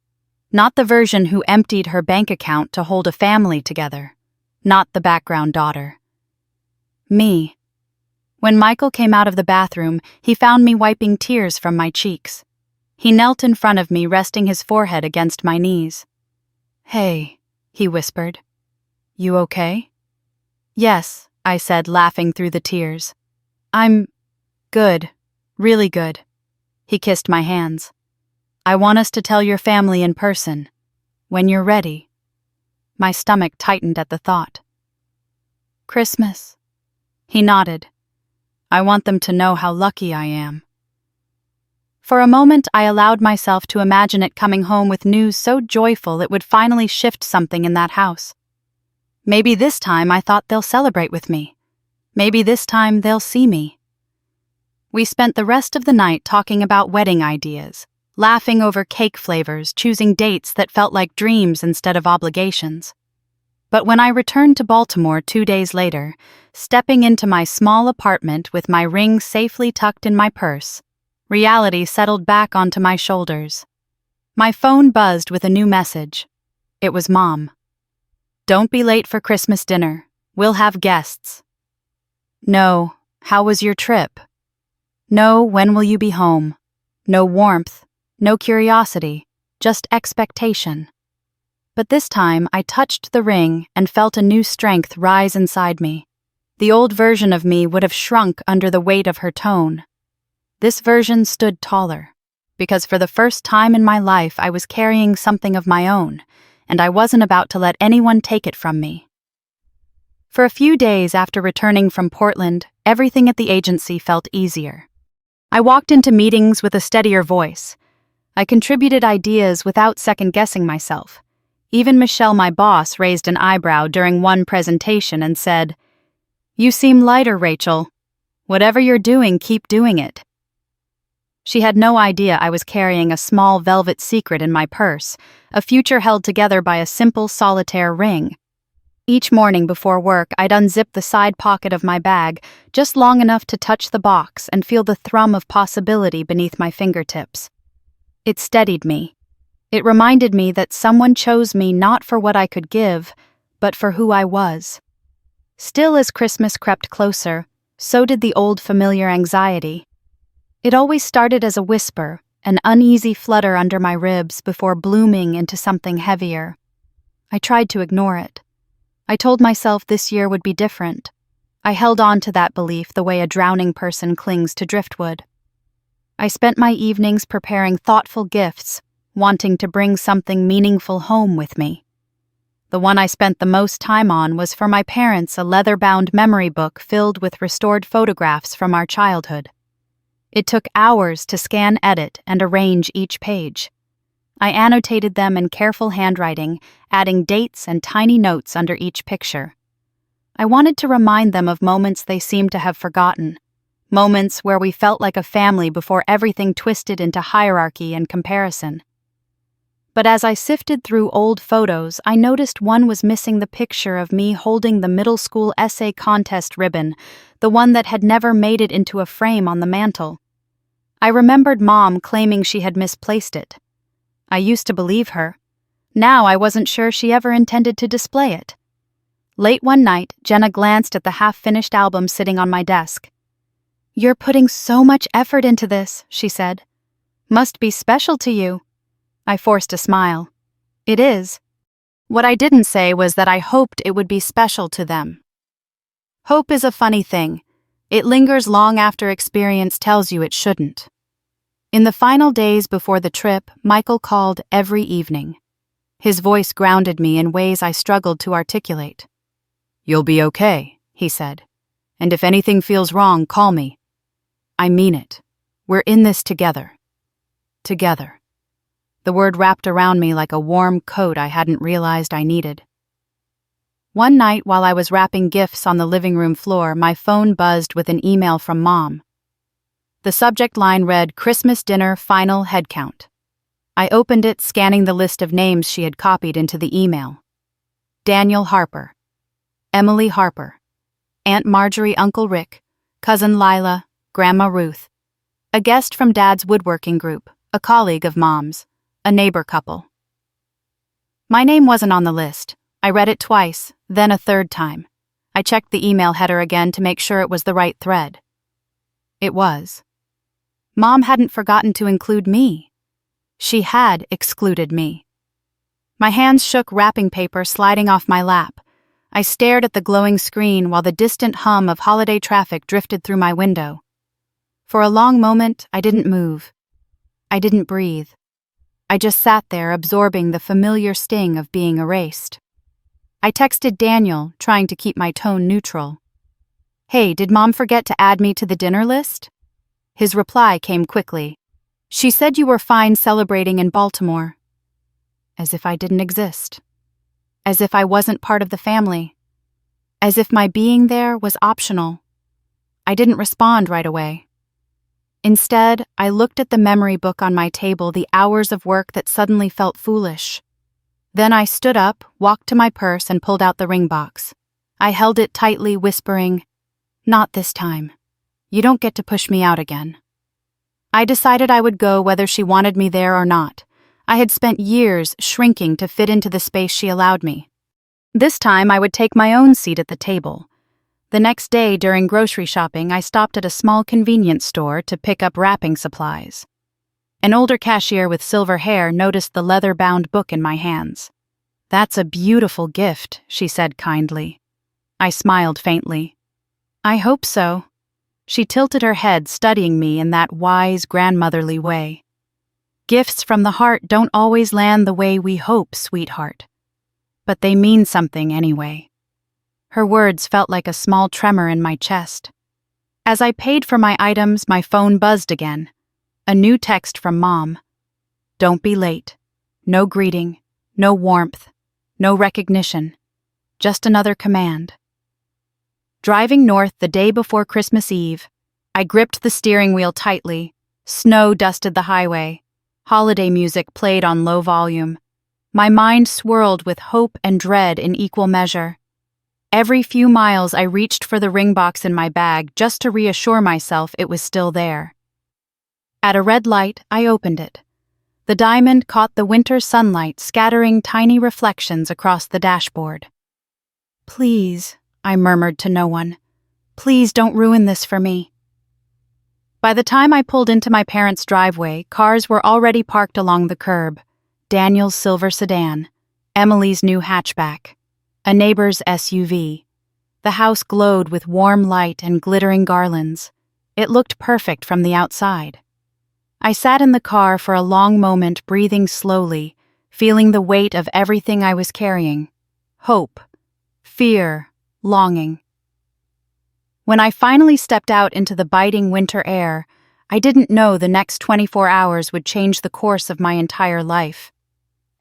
Not the version who emptied her bank account to hold a family together. Not the background daughter. Me. When Michael came out of the bathroom, he found me wiping tears from my cheeks. He knelt in front of me, resting his forehead against my knees. "Hey," he whispered. "You okay?" "Yes," I said, laughing through the tears. "I'm good, really good." He kissed my hands. "I want us to tell your family in person. When you're ready." My stomach tightened at the thought. "Christmas." He nodded. "I want them to know how lucky I am." For a moment, I allowed myself to imagine it coming home with news so joyful it would finally shift something in that house. Maybe this time I thought they'll celebrate with me. Maybe this time they'll see me. We spent the rest of the night talking about wedding ideas, laughing over cake flavors, choosing dates that felt like dreams instead of obligations. But when I returned to Baltimore 2 days later, stepping into my small apartment with my ring safely tucked in my purse, reality settled back onto my shoulders. My phone buzzed with a new message. It was Mom. "Don't be late for Christmas dinner. We'll have guests." No, "How was your trip?" No, "When will you be home?" No warmth, no curiosity, just expectation. But this time I touched the ring and felt a new strength rise inside me. The old version of me would have shrunk under the weight of her tone. This version stood taller, because for the first time in my life I was carrying something of my own, and I wasn't about to let anyone take it from me. For a few days after returning from Portland, everything at the agency felt easier. I walked into meetings with a steadier voice. I contributed ideas without second-guessing myself. Even Michelle, my boss, raised an eyebrow during one presentation and said, "You seem lighter, Rachel. Whatever you're doing, keep doing it." She had no idea I was carrying a small velvet secret in my purse, a future held together by a simple solitaire ring. Each morning before work, I'd unzip the side pocket of my bag, just long enough to touch the box and feel the thrum of possibility beneath my fingertips. It steadied me. It reminded me that someone chose me not for what I could give, but for who I was. Still, as Christmas crept closer, so did the old familiar anxiety. It always started as a whisper, an uneasy flutter under my ribs before blooming into something heavier. I tried to ignore it. I told myself this year would be different. I held on to that belief the way a drowning person clings to driftwood. I spent my evenings preparing thoughtful gifts, wanting to bring something meaningful home with me. The one I spent the most time on was for my parents a leather-bound memory book filled with restored photographs from our childhood. It took hours to scan, edit, and arrange each page. I annotated them in careful handwriting, adding dates and tiny notes under each picture. I wanted to remind them of moments they seemed to have forgotten. Moments where we felt like a family before everything twisted into hierarchy and comparison. But as I sifted through old photos, I noticed one was missing the picture of me holding the middle school essay contest ribbon, the one that had never made it into a frame on the mantel. I remembered Mom claiming she had misplaced it. I used to believe her. Now I wasn't sure she ever intended to display it. Late one night, Jenna glanced at the half-finished album sitting on my desk. "You're putting so much effort into this," she said. "Must be special to you." I forced a smile. "It is." What I didn't say was that I hoped it would be special to them. Hope is a funny thing. It lingers long after experience tells you it shouldn't. In the final days before the trip, Michael called every evening. His voice grounded me in ways I struggled to articulate. "You'll be okay," he said. "And if anything feels wrong, call me. I mean it. We're in this together." Together. The word wrapped around me like a warm coat I hadn't realized I needed. One night while I was wrapping gifts on the living room floor, my phone buzzed with an email from Mom. The subject line read, "Christmas dinner final head count." I opened it, scanning the list of names she had copied into the email. Daniel Harper, Emily Harper, Aunt Marjorie, Uncle Rick, Cousin Lila, Grandma Ruth, a guest from Dad's woodworking group, a colleague of Mom's, a neighbor couple. My name wasn't on the list. I read it twice, then a third time. I checked the email header again to make sure it was the right thread. It was. Mom hadn't forgotten to include me. She had excluded me. My hands shook, wrapping paper sliding off my lap. I stared at the glowing screen while the distant hum of holiday traffic drifted through my window. For a long moment, I didn't move. I didn't breathe. I just sat there, absorbing the familiar sting of being erased. I texted Daniel, trying to keep my tone neutral. "Hey, did Mom forget to add me to the dinner list?" His reply came quickly. "She said you were fine celebrating in Baltimore." As if I didn't exist. As if I wasn't part of the family. As if my being there was optional. I didn't respond right away. Instead, I looked at the memory book on my table, the hours of work that suddenly felt foolish. Then I stood up, walked to my purse, and pulled out the ring box. I held it tightly, whispering, "Not this time. You don't get to push me out again." I decided I would go whether she wanted me there or not. I had spent years shrinking to fit into the space she allowed me. This time I would take my own seat at the table. The next day, during grocery shopping, I stopped at a small convenience store to pick up wrapping supplies. An older cashier with silver hair noticed the leather-bound book in my hands. "That's a beautiful gift," she said kindly. I smiled faintly. "I hope so." She tilted her head, studying me in that wise, grandmotherly way. "Gifts from the heart don't always land the way we hope, sweetheart. But they mean something anyway." Her words felt like a small tremor in my chest. As I paid for my items, my phone buzzed again. A new text from Mom. "Don't be late. No greeting, no warmth, no recognition. Just another command." Driving north the day before Christmas Eve, I gripped the steering wheel tightly. Snow dusted the highway. Holiday music played on low volume. My mind swirled with hope and dread in equal measure. Every few miles I reached for the ring box in my bag just to reassure myself it was still there. At a red light, I opened it. The diamond caught the winter sunlight, scattering tiny reflections across the dashboard. "Please," I murmured to no one. "Please don't ruin this for me." By the time I pulled into my parents' driveway, cars were already parked along the curb. Daniel's silver sedan, Emily's new hatchback, a neighbor's SUV. The house glowed with warm light and glittering garlands. It looked perfect from the outside. I sat in the car for a long moment, breathing slowly, feeling the weight of everything I was carrying. Hope, fear, longing. When I finally stepped out into the biting winter air, I didn't know the next 24 hours would change the course of my entire life.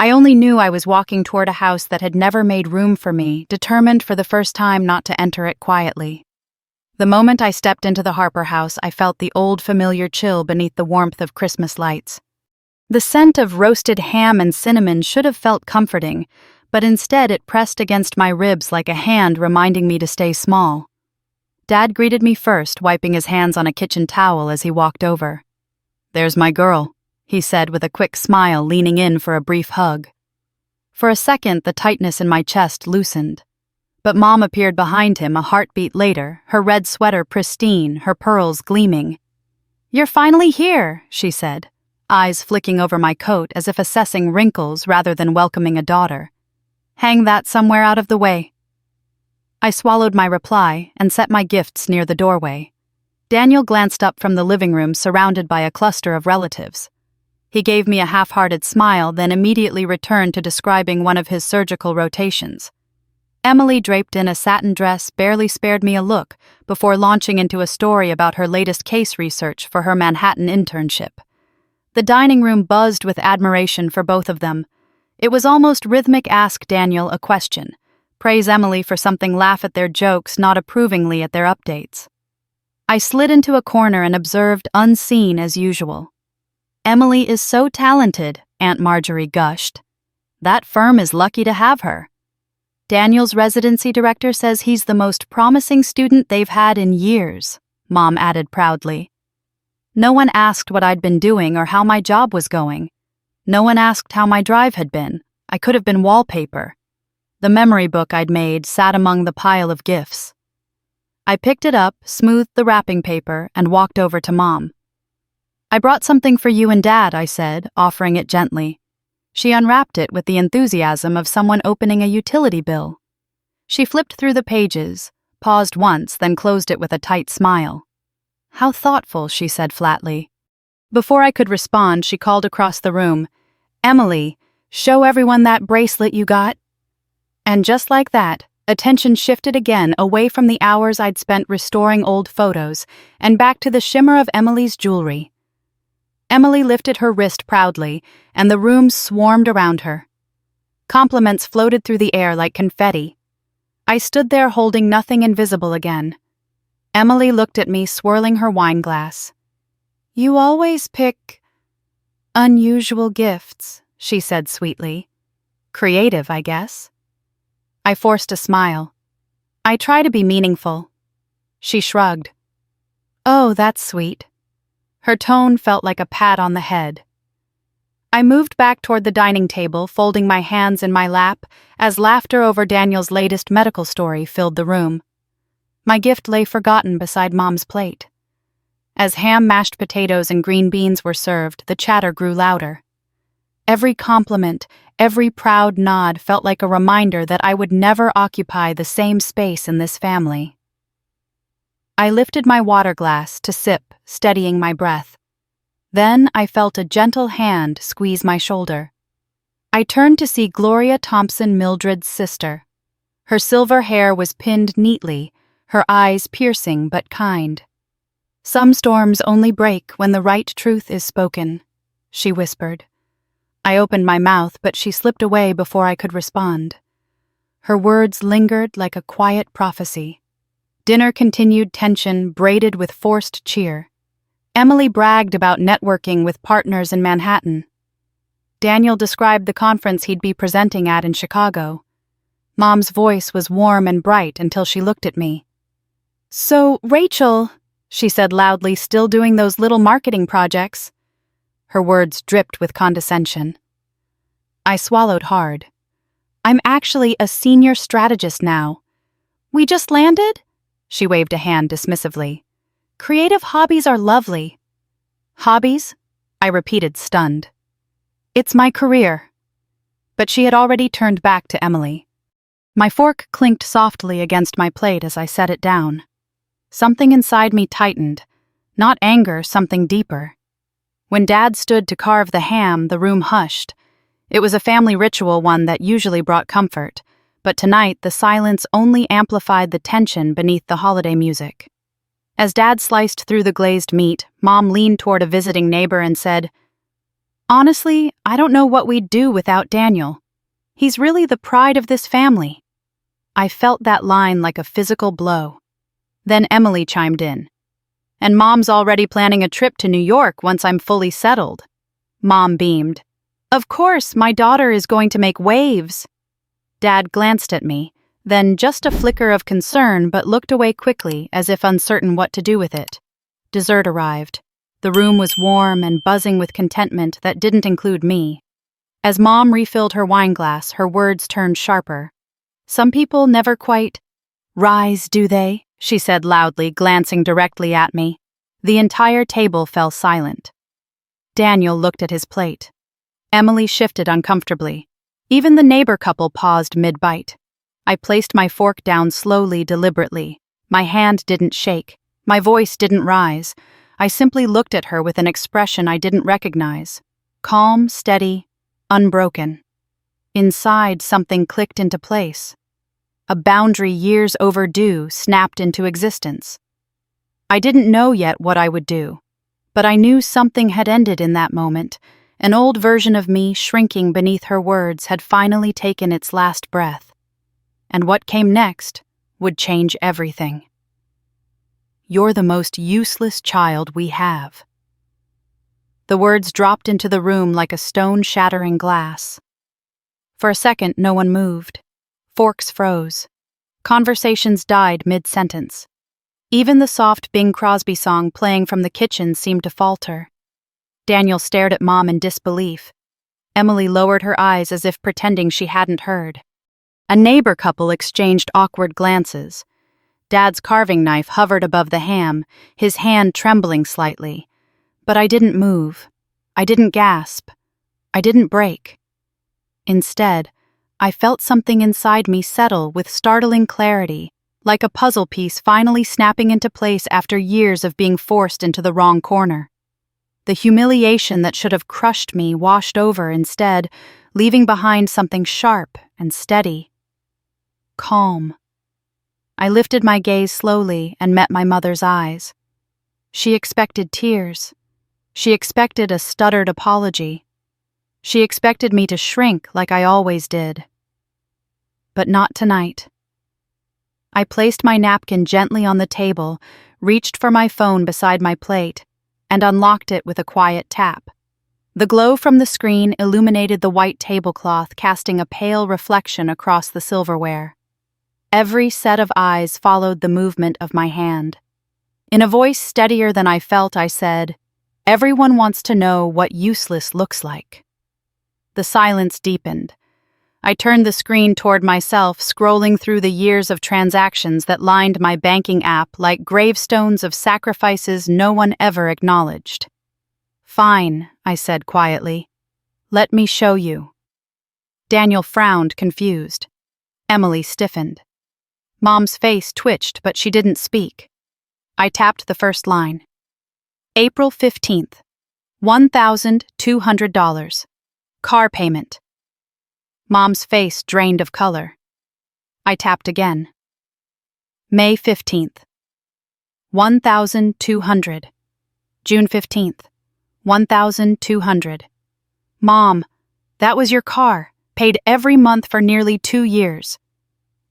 I only knew I was walking toward a house that had never made room for me, determined for the first time not to enter it quietly. The moment I stepped into the Harper house, I felt the old familiar chill beneath the warmth of Christmas lights. The scent of roasted ham and cinnamon should have felt comforting, but instead it pressed against my ribs like a hand reminding me to stay small. Dad greeted me first, wiping his hands on a kitchen towel as he walked over. "There's my girl," he said with a quick smile, leaning in for a brief hug. For a second, the tightness in my chest loosened. But Mom appeared behind him a heartbeat later, her red sweater pristine, her pearls gleaming. "You're finally here," she said, eyes flicking over my coat as if assessing wrinkles rather than welcoming a daughter. "Hang that somewhere out of the way." I swallowed my reply and set my gifts near the doorway. Daniel glanced up from the living room surrounded by a cluster of relatives. He gave me a half-hearted smile, then immediately returned to describing one of his surgical rotations. Emily, draped in a satin dress, barely spared me a look before launching into a story about her latest case research for her Manhattan internship. The dining room buzzed with admiration for both of them. It was almost rhythmic ask Daniel a question, praise Emily for something, laugh at their jokes, nod approvingly at their updates. I slid into a corner and observed unseen as usual. "Emily is so talented," Aunt Marjorie gushed. "That firm is lucky to have her. Daniel's residency director says he's the most promising student they've had in years," Mom added proudly. No one asked what I'd been doing or how my job was going. No one asked how my drive had been. I could have been wallpaper. The memory book I'd made sat among the pile of gifts. I picked it up, smoothed the wrapping paper, and walked over to Mom. "I brought something for you and Dad," I said, offering it gently. She unwrapped it with the enthusiasm of someone opening a utility bill. She flipped through the pages, paused once, then closed it with a tight smile. "How thoughtful," she said flatly. Before I could respond, she called across the room, "Emily, show everyone that bracelet you got." And just like that, attention shifted again away from the hours I'd spent restoring old photos and back to the shimmer of Emily's jewelry. Emily lifted her wrist proudly, and the room swarmed around her. Compliments floated through the air like confetti. I stood there holding nothing invisible again. Emily looked at me, swirling her wine glass. "You always pick unusual gifts," she said sweetly. "Creative, I guess." I forced a smile. "I try to be meaningful." She shrugged. "Oh, that's sweet." Her tone felt like a pat on the head. I moved back toward the dining table, folding my hands in my lap, as laughter over Daniel's latest medical story filled the room. My gift lay forgotten beside Mom's plate. As ham, mashed potatoes, and green beans were served, the chatter grew louder. Every compliment, every proud nod felt like a reminder that I would never occupy the same space in this family. I lifted my water glass to sip, steadying my breath. Then I felt a gentle hand squeeze my shoulder. I turned to see Gloria Thompson, Mildred's sister. Her silver hair was pinned neatly, her eyes piercing but kind. "Some storms only break when the right truth is spoken," she whispered. I opened my mouth, but she slipped away before I could respond. Her words lingered like a quiet prophecy. Dinner continued, tension braided with forced cheer. Emily bragged about networking with partners in Manhattan. Daniel described the conference he'd be presenting at in Chicago. Mom's voice was warm and bright until she looked at me. "So, Rachel," she said loudly, "still doing those little marketing projects?" Her words dripped with condescension. I swallowed hard. "I'm actually a senior strategist now." "We just landed?" She waved a hand dismissively. "Creative hobbies are lovely." "Hobbies?" I repeated, stunned. "It's my career." But she had already turned back to Emily. My fork clinked softly against my plate as I set it down. Something inside me tightened. Not anger, something deeper. When Dad stood to carve the ham, the room hushed. It was a family ritual, one that usually brought comfort, but tonight the silence only amplified the tension beneath the holiday music. As Dad sliced through the glazed meat, Mom leaned toward a visiting neighbor and said, Honestly, I don't know what we'd do without Daniel. He's really the pride of this family. I felt that line like a physical blow. Then Emily chimed in. And Mom's already planning a trip to New York once I'm fully settled. Mom beamed. Of course, my daughter is going to make waves. Dad glanced at me, then just a flicker of concern but looked away quickly as if uncertain what to do with it. Dessert arrived. The room was warm and buzzing with contentment that didn't include me. As Mom refilled her wineglass, her words turned sharper. Some people never quite rise, do they? She said loudly, glancing directly at me. The entire table fell silent. Daniel looked at his plate. Emily shifted uncomfortably. Even the neighbor couple paused mid-bite. I placed my fork down slowly, deliberately. My hand didn't shake. My voice didn't rise. I simply looked at her with an expression I didn't recognize. Calm, steady, unbroken. Inside, something clicked into place. A boundary years overdue snapped into existence. I didn't know yet what I would do, but I knew something had ended in that moment. An old version of me, shrinking beneath her words, had finally taken its last breath. And what came next would change everything. You're the most useless child we have. The words dropped into the room like a stone shattering glass. For a second, no one moved. Forks froze. Conversations died mid-sentence. Even the soft Bing Crosby song playing from the kitchen seemed to falter. Daniel stared at Mom in disbelief. Emily lowered her eyes as if pretending she hadn't heard. A neighbor couple exchanged awkward glances. Dad's carving knife hovered above the ham, his hand trembling slightly. But I didn't move. I didn't gasp. I didn't break. Instead, I felt something inside me settle with startling clarity, like a puzzle piece finally snapping into place after years of being forced into the wrong corner. The humiliation that should have crushed me washed over instead, leaving behind something sharp and steady. Calm. I lifted my gaze slowly and met my mother's eyes. She expected tears. She expected a stuttered apology. She expected me to shrink like I always did. But not tonight. I placed my napkin gently on the table, reached for my phone beside my plate, and unlocked it with a quiet tap. The glow from the screen illuminated the white tablecloth, casting a pale reflection across the silverware. Every set of eyes followed the movement of my hand. In a voice steadier than I felt, I said, "Everyone wants to know what useless looks like." The silence deepened. I turned the screen toward myself, scrolling through the years of transactions that lined my banking app like gravestones of sacrifices no one ever acknowledged. "Fine," I said quietly. "Let me show you." Daniel frowned, confused. Emily stiffened. Mom's face twitched, but she didn't speak. I tapped the first line. April 15th, $1,200. Car payment. Mom's face drained of color. I tapped again. May 15th. 1,200. June 15th. 1,200. Mom, that was your car, paid every month for nearly 2 years.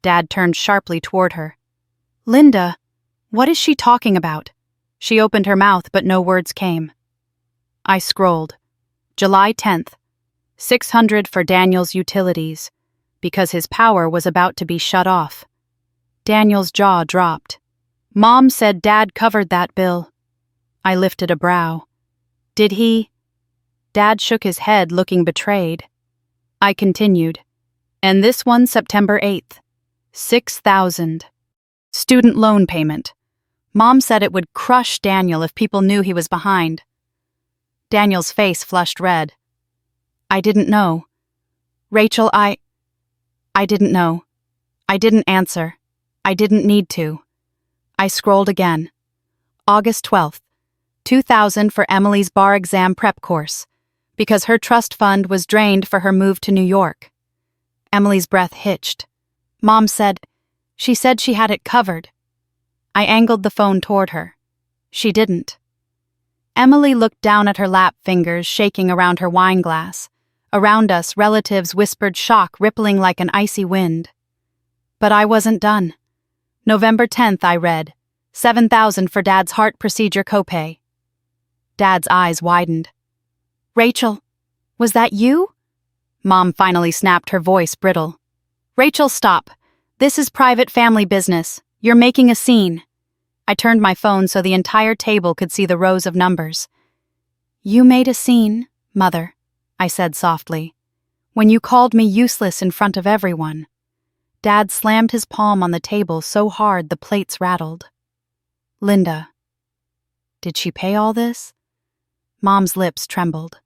Dad turned sharply toward her. Linda, what is she talking about? She opened her mouth, but no words came. I scrolled. July 10th. 600 for Daniel's utilities, because his power was about to be shut off. Daniel's jaw dropped. Mom said Dad covered that bill. I lifted a brow. Did he? Dad shook his head, looking betrayed. I continued. And this one September 8th. 6,000. Student loan payment. Mom said it would crush Daniel if people knew he was behind. Daniel's face flushed red. I didn't know. Rachel, I didn't know. I didn't answer. I didn't need to. I scrolled again. August 12th. 2,000 for Emily's bar exam prep course, because her trust fund was drained for her move to New York. Emily's breath hitched. Mom said, she said she had it covered. I angled the phone toward her. She didn't. Emily looked down at her lap, fingers shaking around her wine glass. Around us, relatives whispered shock rippling like an icy wind. But I wasn't done. November 10th, I read, $7,000 for Dad's heart procedure copay. Dad's eyes widened. Rachel, was that you? Mom finally snapped, her voice brittle. Rachel, stop. This is private family business. You're making a scene. I turned my phone so the entire table could see the rows of numbers. You made a scene, Mother, I said softly, when you called me useless in front of everyone. Dad slammed his palm on the table so hard the plates rattled. Linda. Did she pay all this? Mom's lips trembled.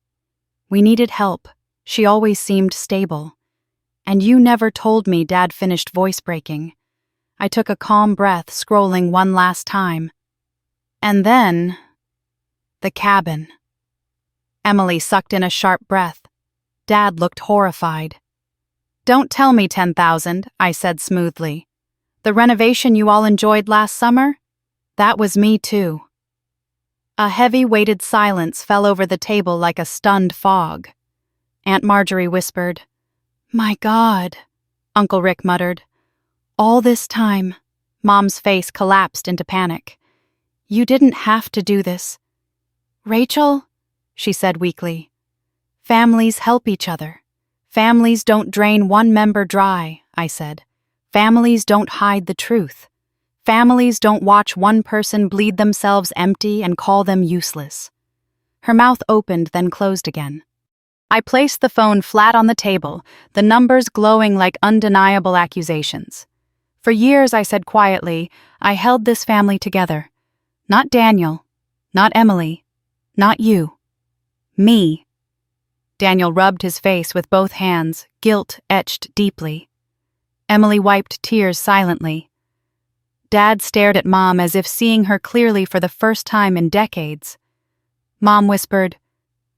We needed help. She always seemed stable. And you never told me, Dad finished, voice breaking. I took a calm breath, scrolling one last time. And then... the cabin. Emily sucked in a sharp breath. Dad looked horrified. Don't tell me 10,000, I said smoothly. The renovation you all enjoyed last summer? That was me too. A heavy weighted silence fell over the table like a stunned fog. Aunt Marjorie whispered, My God, Uncle Rick muttered. All this time, Mom's face collapsed into panic. You didn't have to do this. Rachel, she said weakly. Families help each other. Families don't drain one member dry, I said. Families don't hide the truth. Families don't watch one person bleed themselves empty and call them useless. Her mouth opened, then closed again. I placed the phone flat on the table, the numbers glowing like undeniable accusations. For years, I said quietly, I held this family together. Not Daniel, not Emily, not you. Me. Daniel rubbed his face with both hands, guilt etched deeply. Emily wiped tears silently. Dad stared at Mom as if seeing her clearly for the first time in decades. Mom whispered,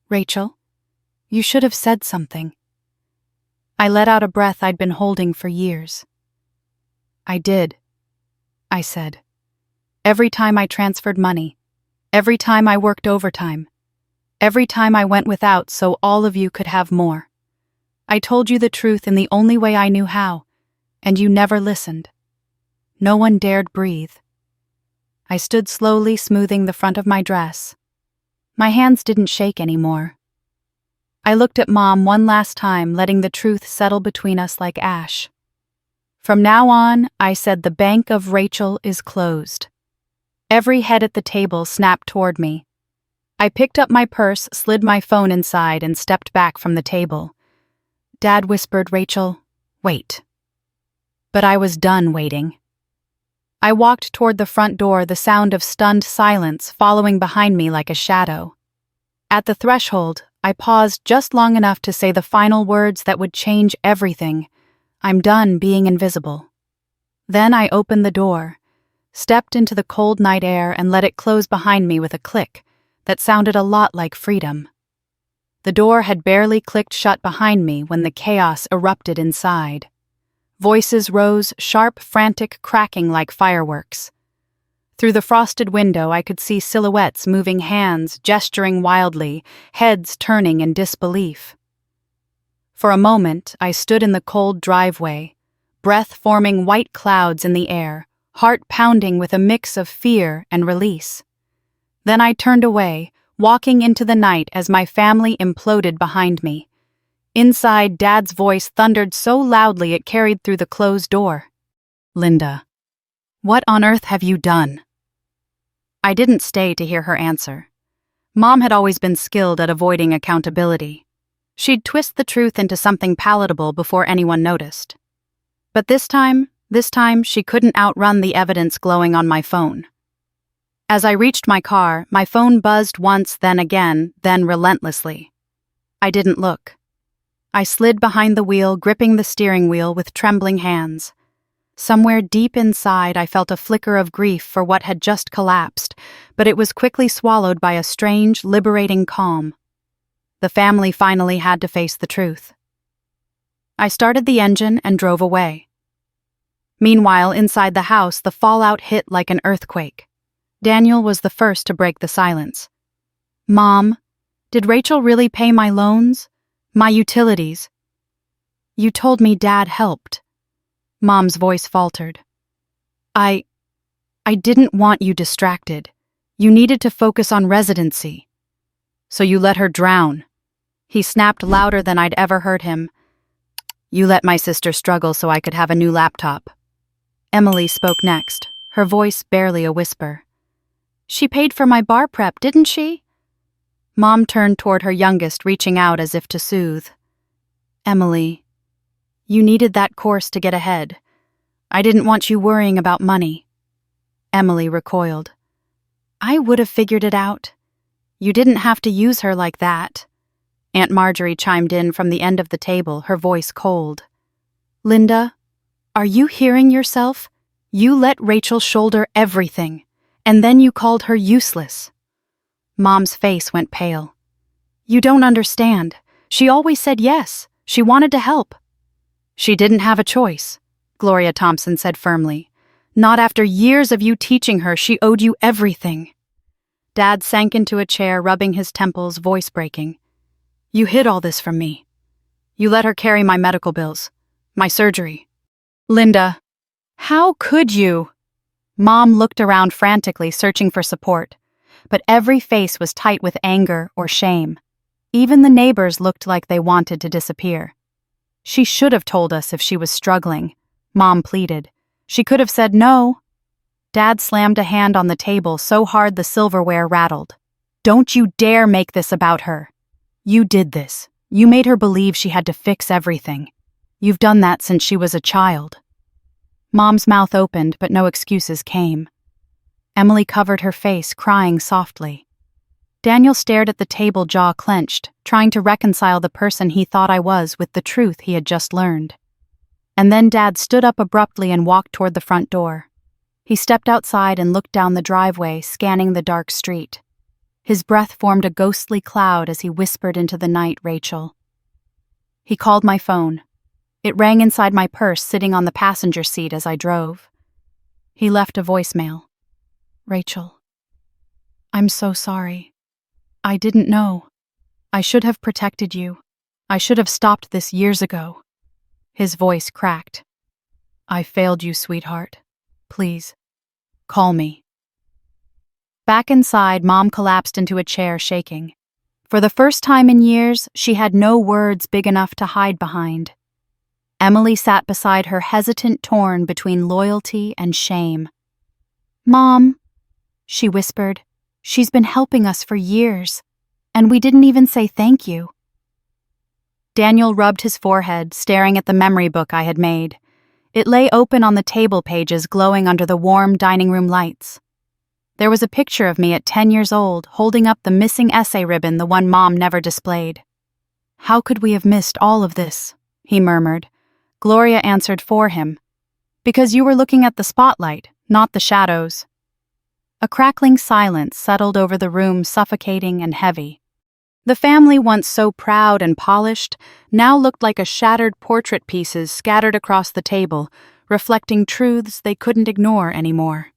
Rachel, you should have said something. I let out a breath I'd been holding for years. I did, I said. Every time I transferred money, every time I worked overtime, every time I went without so all of you could have more. I told you the truth in the only way I knew how, and you never listened. No one dared breathe. I stood slowly smoothing the front of my dress. My hands didn't shake anymore. I looked at Mom one last time, letting the truth settle between us like ash. From now on, I said, the bank of Rachel is closed. Every head at the table snapped toward me. I picked up my purse, slid my phone inside, and stepped back from the table. Dad whispered, Rachel, wait. But I was done waiting. I walked toward the front door, the sound of stunned silence following behind me like a shadow. At the threshold, I paused just long enough to say the final words that would change everything. I'm done being invisible. Then I opened the door, stepped into the cold night air, and let it close behind me with a click that sounded a lot like freedom. The door had barely clicked shut behind me when the chaos erupted inside. Voices rose, sharp, frantic, cracking like fireworks. Through the frosted window, I could see silhouettes moving, hands gesturing wildly, heads turning in disbelief. For a moment, I stood in the cold driveway, breath forming white clouds in the air, heart pounding with a mix of fear and release. Then I turned away, walking into the night as my family imploded behind me. Inside, Dad's voice thundered so loudly it carried through the closed door. Linda, what on earth have you done? I didn't stay to hear her answer. Mom had always been skilled at avoiding accountability. She'd twist the truth into something palatable before anyone noticed. But this time she couldn't outrun the evidence glowing on my phone. As I reached my car, my phone buzzed once, then again, then relentlessly. I didn't look. I slid behind the wheel, gripping the steering wheel with trembling hands. Somewhere deep inside, I felt a flicker of grief for what had just collapsed, but it was quickly swallowed by a strange, liberating calm. The family finally had to face the truth. I started the engine and drove away. Meanwhile, inside the house, the fallout hit like an earthquake. Daniel was the first to break the silence. Mom, did Rachel really pay my loans? My utilities? You told me Dad helped. Mom's voice faltered. I didn't want you distracted. You needed to focus on residency. So you let her drown. He snapped louder than I'd ever heard him. You let my sister struggle so I could have a new laptop. Emily spoke next, her voice barely a whisper. She paid for my bar prep, didn't she? Mom turned toward her youngest, reaching out as if to soothe. Emily, you needed that course to get ahead. I didn't want you worrying about money. Emily recoiled. I would have figured it out. You didn't have to use her like that. Aunt Marjorie chimed in from the end of the table, her voice cold. Linda, are you hearing yourself? You let Rachel shoulder everything, and then you called her useless. Mom's face went pale. You don't understand. She always said yes. She wanted to help. She didn't have a choice, Gloria Thompson said firmly. Not after years of you teaching her she owed you everything. Dad sank into a chair, rubbing his temples, voice breaking. You hid all this from me. You let her carry my medical bills, my surgery. Linda, how could you? Mom looked around frantically, searching for support, but every face was tight with anger or shame. Even the neighbors looked like they wanted to disappear. She should have told us if she was struggling, Mom pleaded. She could have said no. Dad slammed a hand on the table so hard the silverware rattled. Don't you dare make this about her. You did this. You made her believe she had to fix everything. You've done that since she was a child. Mom's mouth opened, but no excuses came. Emily covered her face, crying softly. Daniel stared at the table, jaw clenched, trying to reconcile the person he thought I was with the truth he had just learned. And then Dad stood up abruptly and walked toward the front door. He stepped outside and looked down the driveway, scanning the dark street. His breath formed a ghostly cloud as he whispered into the night, Rachel. He called my phone. It rang inside my purse, sitting on the passenger seat as I drove. He left a voicemail. Rachel, I'm so sorry. I didn't know. I should have protected you. I should have stopped this years ago. His voice cracked. I failed you, sweetheart. Please, call me. Back inside, Mom collapsed into a chair, shaking. For the first time in years, she had no words big enough to hide behind. Emily sat beside her, hesitant, torn between loyalty and shame. Mom, she whispered, she's been helping us for years, and we didn't even say thank you. Daniel rubbed his forehead, staring at the memory book I had made. It lay open on the table pages, glowing under the warm dining room lights. There was a picture of me at 10 years old, holding up the missing essay ribbon, the one Mom never displayed. How could we have missed all of this? He murmured. Gloria answered for him. Because you were looking at the spotlight, not the shadows. A crackling silence settled over the room, suffocating and heavy. The family, once so proud and polished, now looked like a shattered portrait pieces scattered across the table, reflecting truths they couldn't ignore anymore.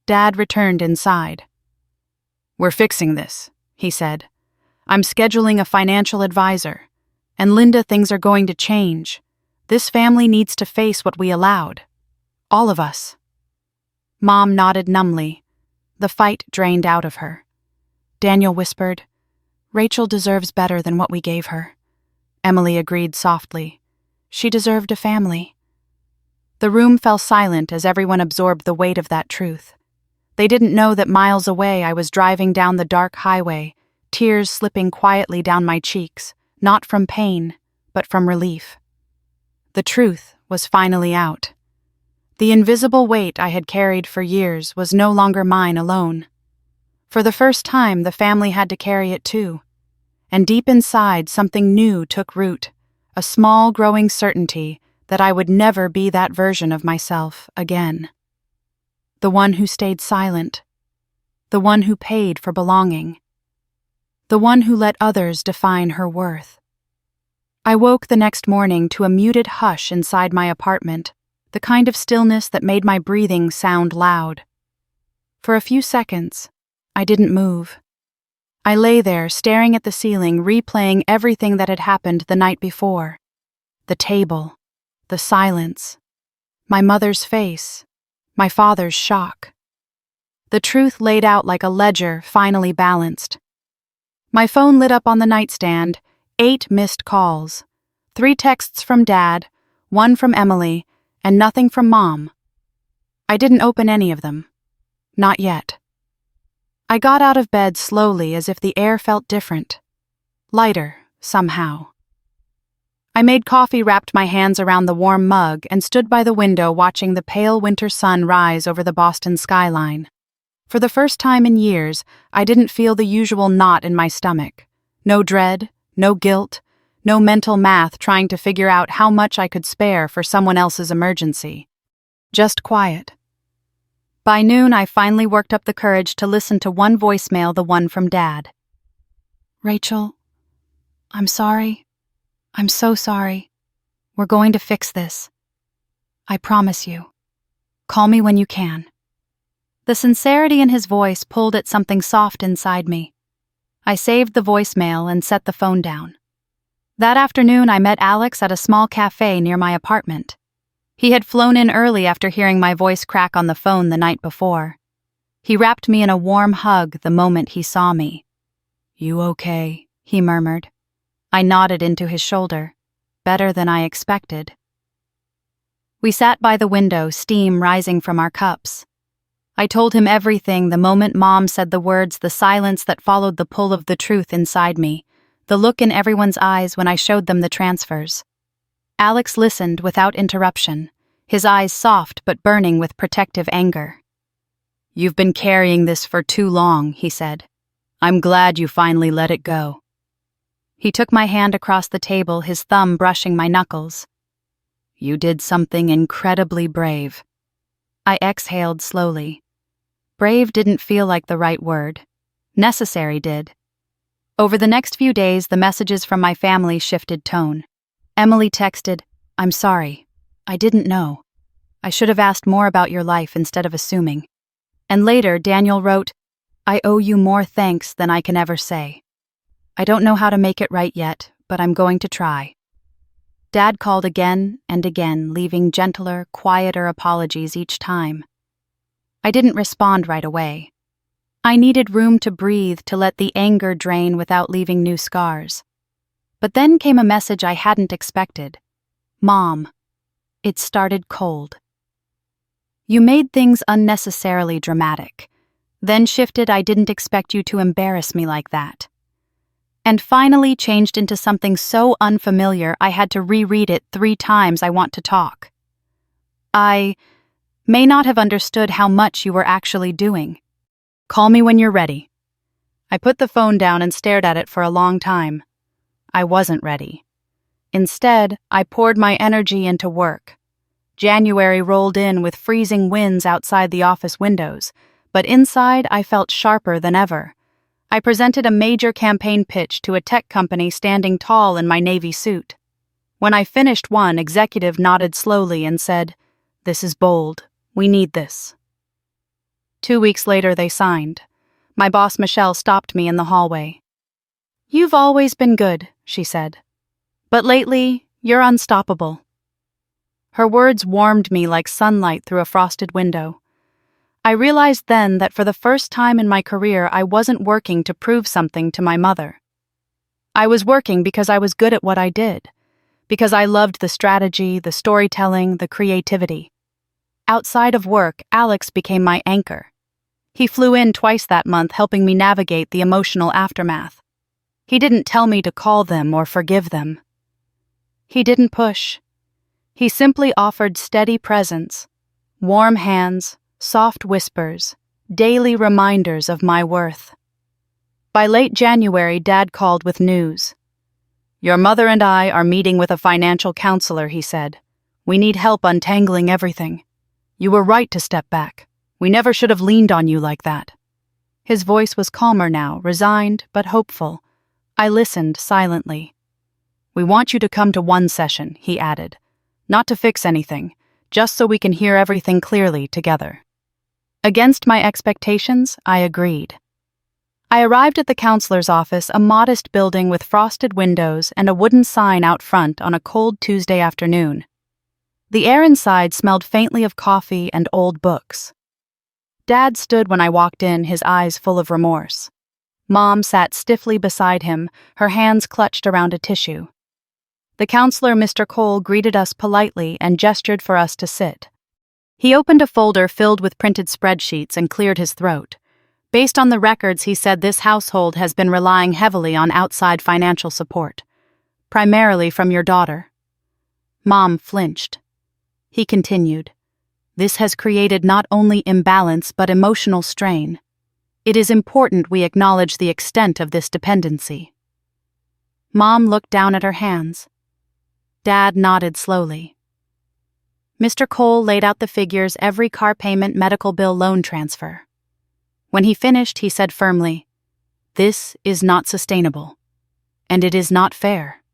Dad returned inside. We're fixing this, he said. I'm scheduling a financial advisor. And Linda, things are going to change. This family needs to face what we allowed. All of us. Mom nodded numbly. The fight drained out of her. Daniel whispered, Rachel deserves better than what we gave her. Emily agreed softly. She deserved a family. The room fell silent as everyone absorbed the weight of that truth. They didn't know that miles away I was driving down the dark highway, tears slipping quietly down my cheeks, not from pain, but from relief. The truth was finally out. The invisible weight I had carried for years was no longer mine alone. For the first time, the family had to carry it too. And deep inside, something new took root, a small growing certainty that I would never be that version of myself again. The one who stayed silent. The one who paid for belonging. The one who let others define her worth. I woke the next morning to a muted hush inside my apartment, the kind of stillness that made my breathing sound loud. For a few seconds, I didn't move. I lay there, staring at the ceiling, replaying everything that had happened the night before. The table, the silence, my mother's face, my father's shock. The truth laid out like a ledger, finally balanced. My phone lit up on the nightstand, 8 missed calls, 3 texts from Dad, 1 from Emily, and nothing from Mom. I didn't open any of them. Not yet. I got out of bed slowly as if the air felt different. Lighter, somehow. I made coffee, wrapped my hands around the warm mug, and stood by the window watching the pale winter sun rise over the Boston skyline. For the first time in years, I didn't feel the usual knot in my stomach. No dread, no guilt, no mental math trying to figure out how much I could spare for someone else's emergency. Just quiet. By noon, I finally worked up the courage to listen to one voicemail, the one from Dad. "Rachel, I'm sorry. I'm so sorry. We're going to fix this. I promise you. Call me when you can." The sincerity in his voice pulled at something soft inside me. I saved the voicemail and set the phone down. That afternoon, I met Alex at a small cafe near my apartment. He had flown in early after hearing my voice crack on the phone the night before. He wrapped me in a warm hug the moment he saw me. "You okay?" he murmured. I nodded into his shoulder. Better than I expected. We sat by the window, steam rising from our cups. I told him everything the moment Mom said the words, the silence that followed the pull of the truth inside me, the look in everyone's eyes when I showed them the transfers. Alex listened without interruption, his eyes soft but burning with protective anger. "You've been carrying this for too long," he said. "I'm glad you finally let it go." He took my hand across the table, his thumb brushing my knuckles. "You did something incredibly brave." I exhaled slowly. Brave didn't feel like the right word. Necessary did. Over the next few days, the messages from my family shifted tone. Emily texted, "I'm sorry. I didn't know. I should have asked more about your life instead of assuming." And later, Daniel wrote, "I owe you more thanks than I can ever say. I don't know how to make it right yet, but I'm going to try." Dad called again and again, leaving gentler, quieter apologies each time. I didn't respond right away. I needed room to breathe, to let the anger drain without leaving new scars. But then came a message I hadn't expected. "Mom." It started cold. "You made things unnecessarily dramatic. Then shifted, 'I didn't expect you to embarrass me like that.' And finally changed into something so unfamiliar I had to reread it 3 times. 'I want to talk. I may not have understood how much you were actually doing. Call me when you're ready.' I put the phone down and stared at it for a long time. I wasn't ready. Instead, I poured my energy into work. January rolled in with freezing winds outside the office windows, but inside I felt sharper than ever. I presented a major campaign pitch to a tech company standing tall in my navy suit. When I finished, one executive nodded slowly and said, "This is bold. We need this." 2 weeks later, they signed. My boss, Michelle, stopped me in the hallway. "You've always been good," she said. "But lately, you're unstoppable." Her words warmed me like sunlight through a frosted window. I realized then that for the first time in my career, I wasn't working to prove something to my mother. I was working because I was good at what I did, because I loved the strategy, the storytelling, the creativity. Outside of work, Alex became my anchor. He flew in twice that month, helping me navigate the emotional aftermath. He didn't tell me to call them or forgive them. He didn't push. He simply offered steady presence, warm hands, soft whispers, daily reminders of my worth. By late January, Dad called with news. "Your mother and I are meeting with a financial counselor," he said. "We need help untangling everything. You were right to step back. We never should have leaned on you like that." His voice was calmer now, resigned but hopeful. I listened silently. "We want you to come to one session," he added. "Not to fix anything, just so we can hear everything clearly together." Against my expectations, I agreed. I arrived at the counselor's office, a modest building with frosted windows and a wooden sign out front on a cold Tuesday afternoon. The air inside smelled faintly of coffee and old books. Dad stood when I walked in, his eyes full of remorse. Mom sat stiffly beside him, her hands clutched around a tissue. The counselor, Mr. Cole, greeted us politely and gestured for us to sit. He opened a folder filled with printed spreadsheets and cleared his throat. Based on the records, he said this household has been relying heavily on outside financial support, primarily from your daughter. Mom flinched. He continued, "This has created not only imbalance but emotional strain. It is important we acknowledge the extent of this dependency." Mom looked down at her hands. Dad nodded slowly. Mr. Cole laid out the figures: every car payment, medical bill, loan transfer. When he finished, he said firmly, "This is not sustainable, and it is not fair."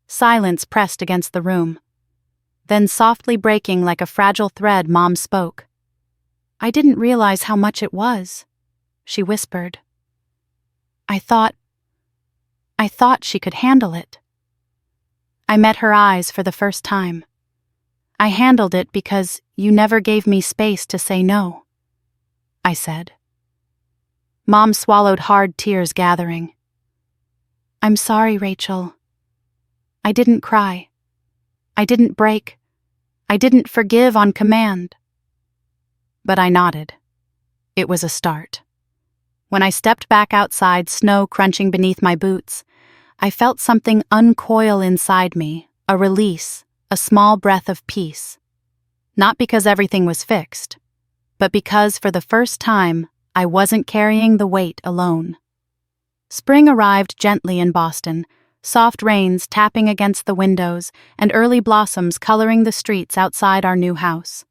Silence pressed against the room. Then, softly breaking like a fragile thread, Mom spoke. "I didn't realize how much it was," she whispered. I thought she could handle it." I met her eyes for the first time. "I handled it because you never gave me space to say no," I said. Mom swallowed hard, tears gathering. "I'm sorry, Rachel. I didn't cry. I didn't break. I didn't forgive on command." But I nodded. It was a start. When I stepped back outside, snow crunching beneath my boots, I felt something uncoil inside me, a release, a small breath of peace. Not because everything was fixed, but because for the first time, I wasn't carrying the weight alone. Spring arrived gently in Boston, soft rains tapping against the windows and early blossoms coloring the streets outside our new house.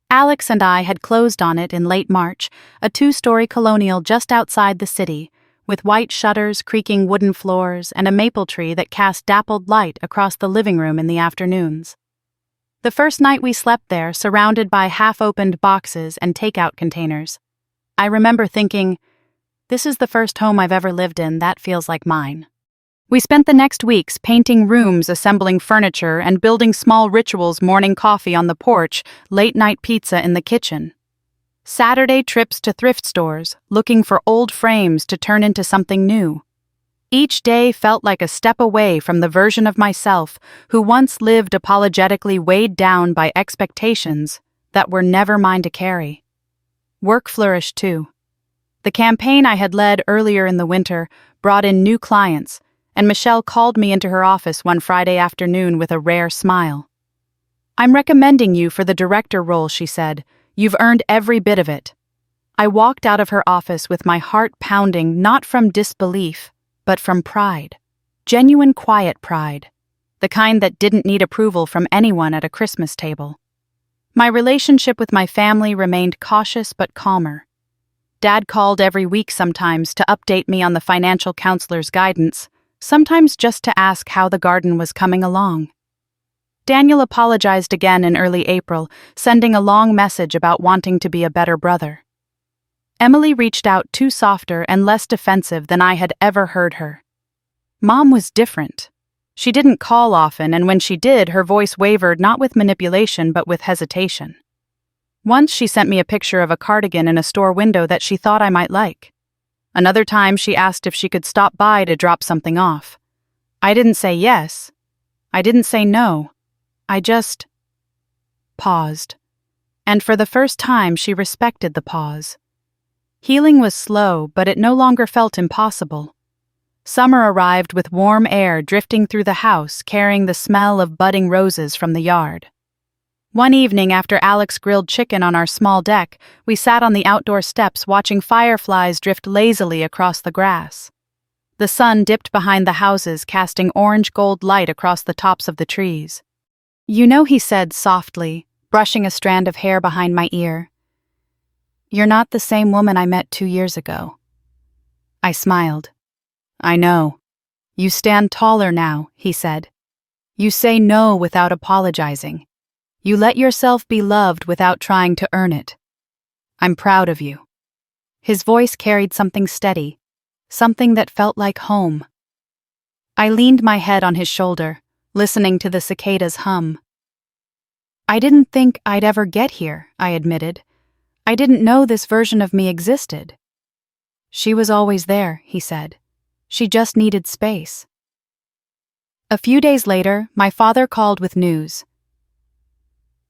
Alex and I had closed on it in late March, a 2-story colonial just outside the city, with white shutters, creaking wooden floors, and a maple tree that cast dappled light across the living room in the afternoons. The first night we slept there, surrounded by half-opened boxes and takeout containers, I remember thinking, "This is the first home I've ever lived in that feels like mine." We spent the next weeks painting rooms, assembling furniture, and building small rituals: morning coffee on the porch, late-night pizza in the kitchen. Saturday trips to thrift stores, looking for old frames to turn into something new. Each day felt like a step away from the version of myself who once lived apologetically weighed down by expectations that were never mine to carry. Work flourished too. The campaign I had led earlier in the winter brought in new clients, and Michelle called me into her office one Friday afternoon with a rare smile. "I'm recommending you for the director role," she said. "You've earned every bit of it." I walked out of her office with my heart pounding, not from disbelief, but from pride. Genuine, quiet pride. The kind that didn't need approval from anyone at a Christmas table. My relationship with my family remained cautious but calmer. Dad called every week sometimes to update me on the financial counselor's guidance, sometimes just to ask how the garden was coming along. Daniel apologized again in early April, sending a long message about wanting to be a better brother. Emily reached out, too softer and less defensive than I had ever heard her. Mom was different. She didn't call often, and when she did, her voice wavered not with manipulation but with hesitation. Once she sent me a picture of a cardigan in a store window that she thought I might like. Another time she asked if she could stop by to drop something off. I didn't say yes. I didn't say no. I just paused. And for the first time, she respected the pause. Healing was slow, but it no longer felt impossible. Summer arrived with warm air drifting through the house, carrying the smell of budding roses from the yard. One evening after Alex grilled chicken on our small deck, we sat on the outdoor steps watching fireflies drift lazily across the grass. The sun dipped behind the houses, casting orange-gold light across the tops of the trees. "You know," he said softly, brushing a strand of hair behind my ear, "you're not the same woman I met 2 years ago." I smiled. "I know. You stand taller now," he said. "You say no without apologizing. You let yourself be loved without trying to earn it. I'm proud of you." His voice carried something steady, something that felt like home. I leaned my head on his shoulder, listening to the cicadas hum. I didn't think I'd ever get here, I admitted. I didn't know this version of me existed. She was always there, he said. She just needed space. A few days later, my father called with news.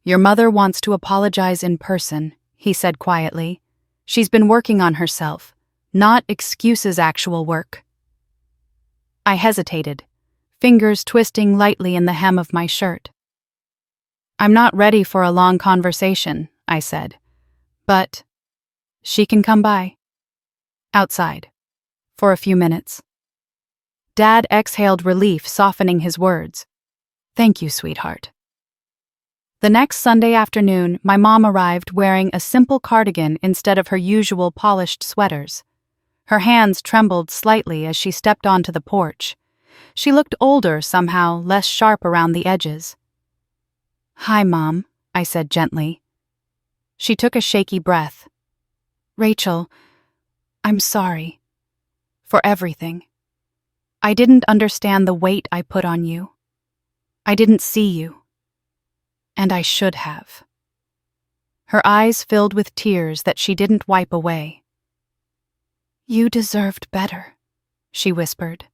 Your mother wants to apologize in person, he said quietly. She's been working on herself, not excuses actual work. I hesitated, fingers twisting lightly in the hem of my shirt. I'm not ready for a long conversation, I said. But she can come by. Outside. For a few minutes. Dad exhaled relief, softening his words. Thank you, sweetheart. The next Sunday afternoon, my mom arrived wearing a simple cardigan instead of her usual polished sweaters. Her hands trembled slightly as she stepped onto the porch. She looked older somehow, less sharp around the edges. Hi, Mom, I said gently. She took a shaky breath. Rachel, I'm sorry. For everything. I didn't understand the weight I put on you. I didn't see you. And I should have. Her eyes filled with tears that she didn't wipe away. You deserved better, she whispered.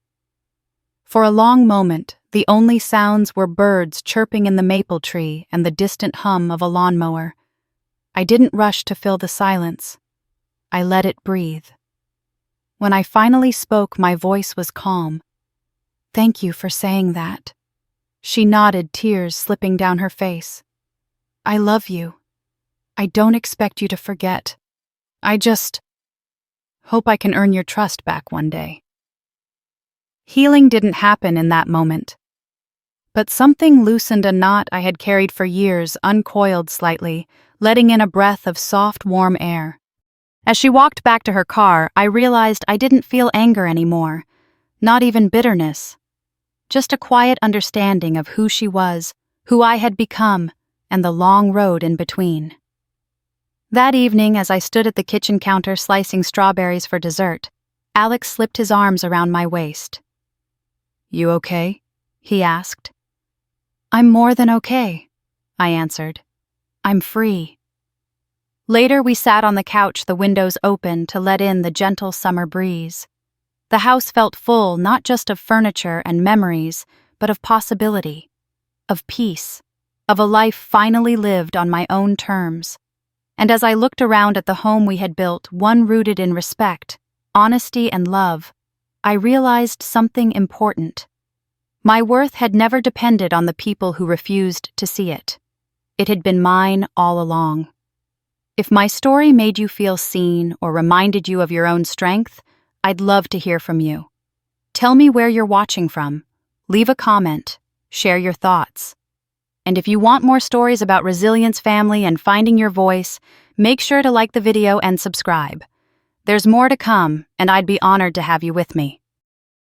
For a long moment, the only sounds were birds chirping in the maple tree and the distant hum of a lawnmower. I didn't rush to fill the silence. I let it breathe. When I finally spoke, my voice was calm. Thank you for saying that. She nodded, tears slipping down her face. I love you. I don't expect you to forget. I just hope I can earn your trust back one day. Healing didn't happen in that moment. But something loosened a knot I had carried for years, uncoiled slightly, letting in a breath of soft, warm air. As she walked back to her car, I realized I didn't feel anger anymore, not even bitterness. Just a quiet understanding of who she was, who I had become, and the long road in between. That evening, as I stood at the kitchen counter slicing strawberries for dessert, Alex slipped his arms around my waist. You okay? He asked. I'm more than okay, I answered. I'm free. Later, we sat on the couch, the windows open to let in the gentle summer breeze. The house felt full not just of furniture and memories, but of possibility, of peace, of a life finally lived on my own terms. And as I looked around at the home we had built, one rooted in respect, honesty, and love, I realized something important. My worth had never depended on the people who refused to see it. It had been mine all along. If my story made you feel seen or reminded you of your own strength, I'd love to hear from you. Tell me where you're watching from. Leave a comment. Share your thoughts. And if you want more stories about resilience, family, and finding your voice, make sure to like the video and subscribe. There's more to come, and I'd be honored to have you with me.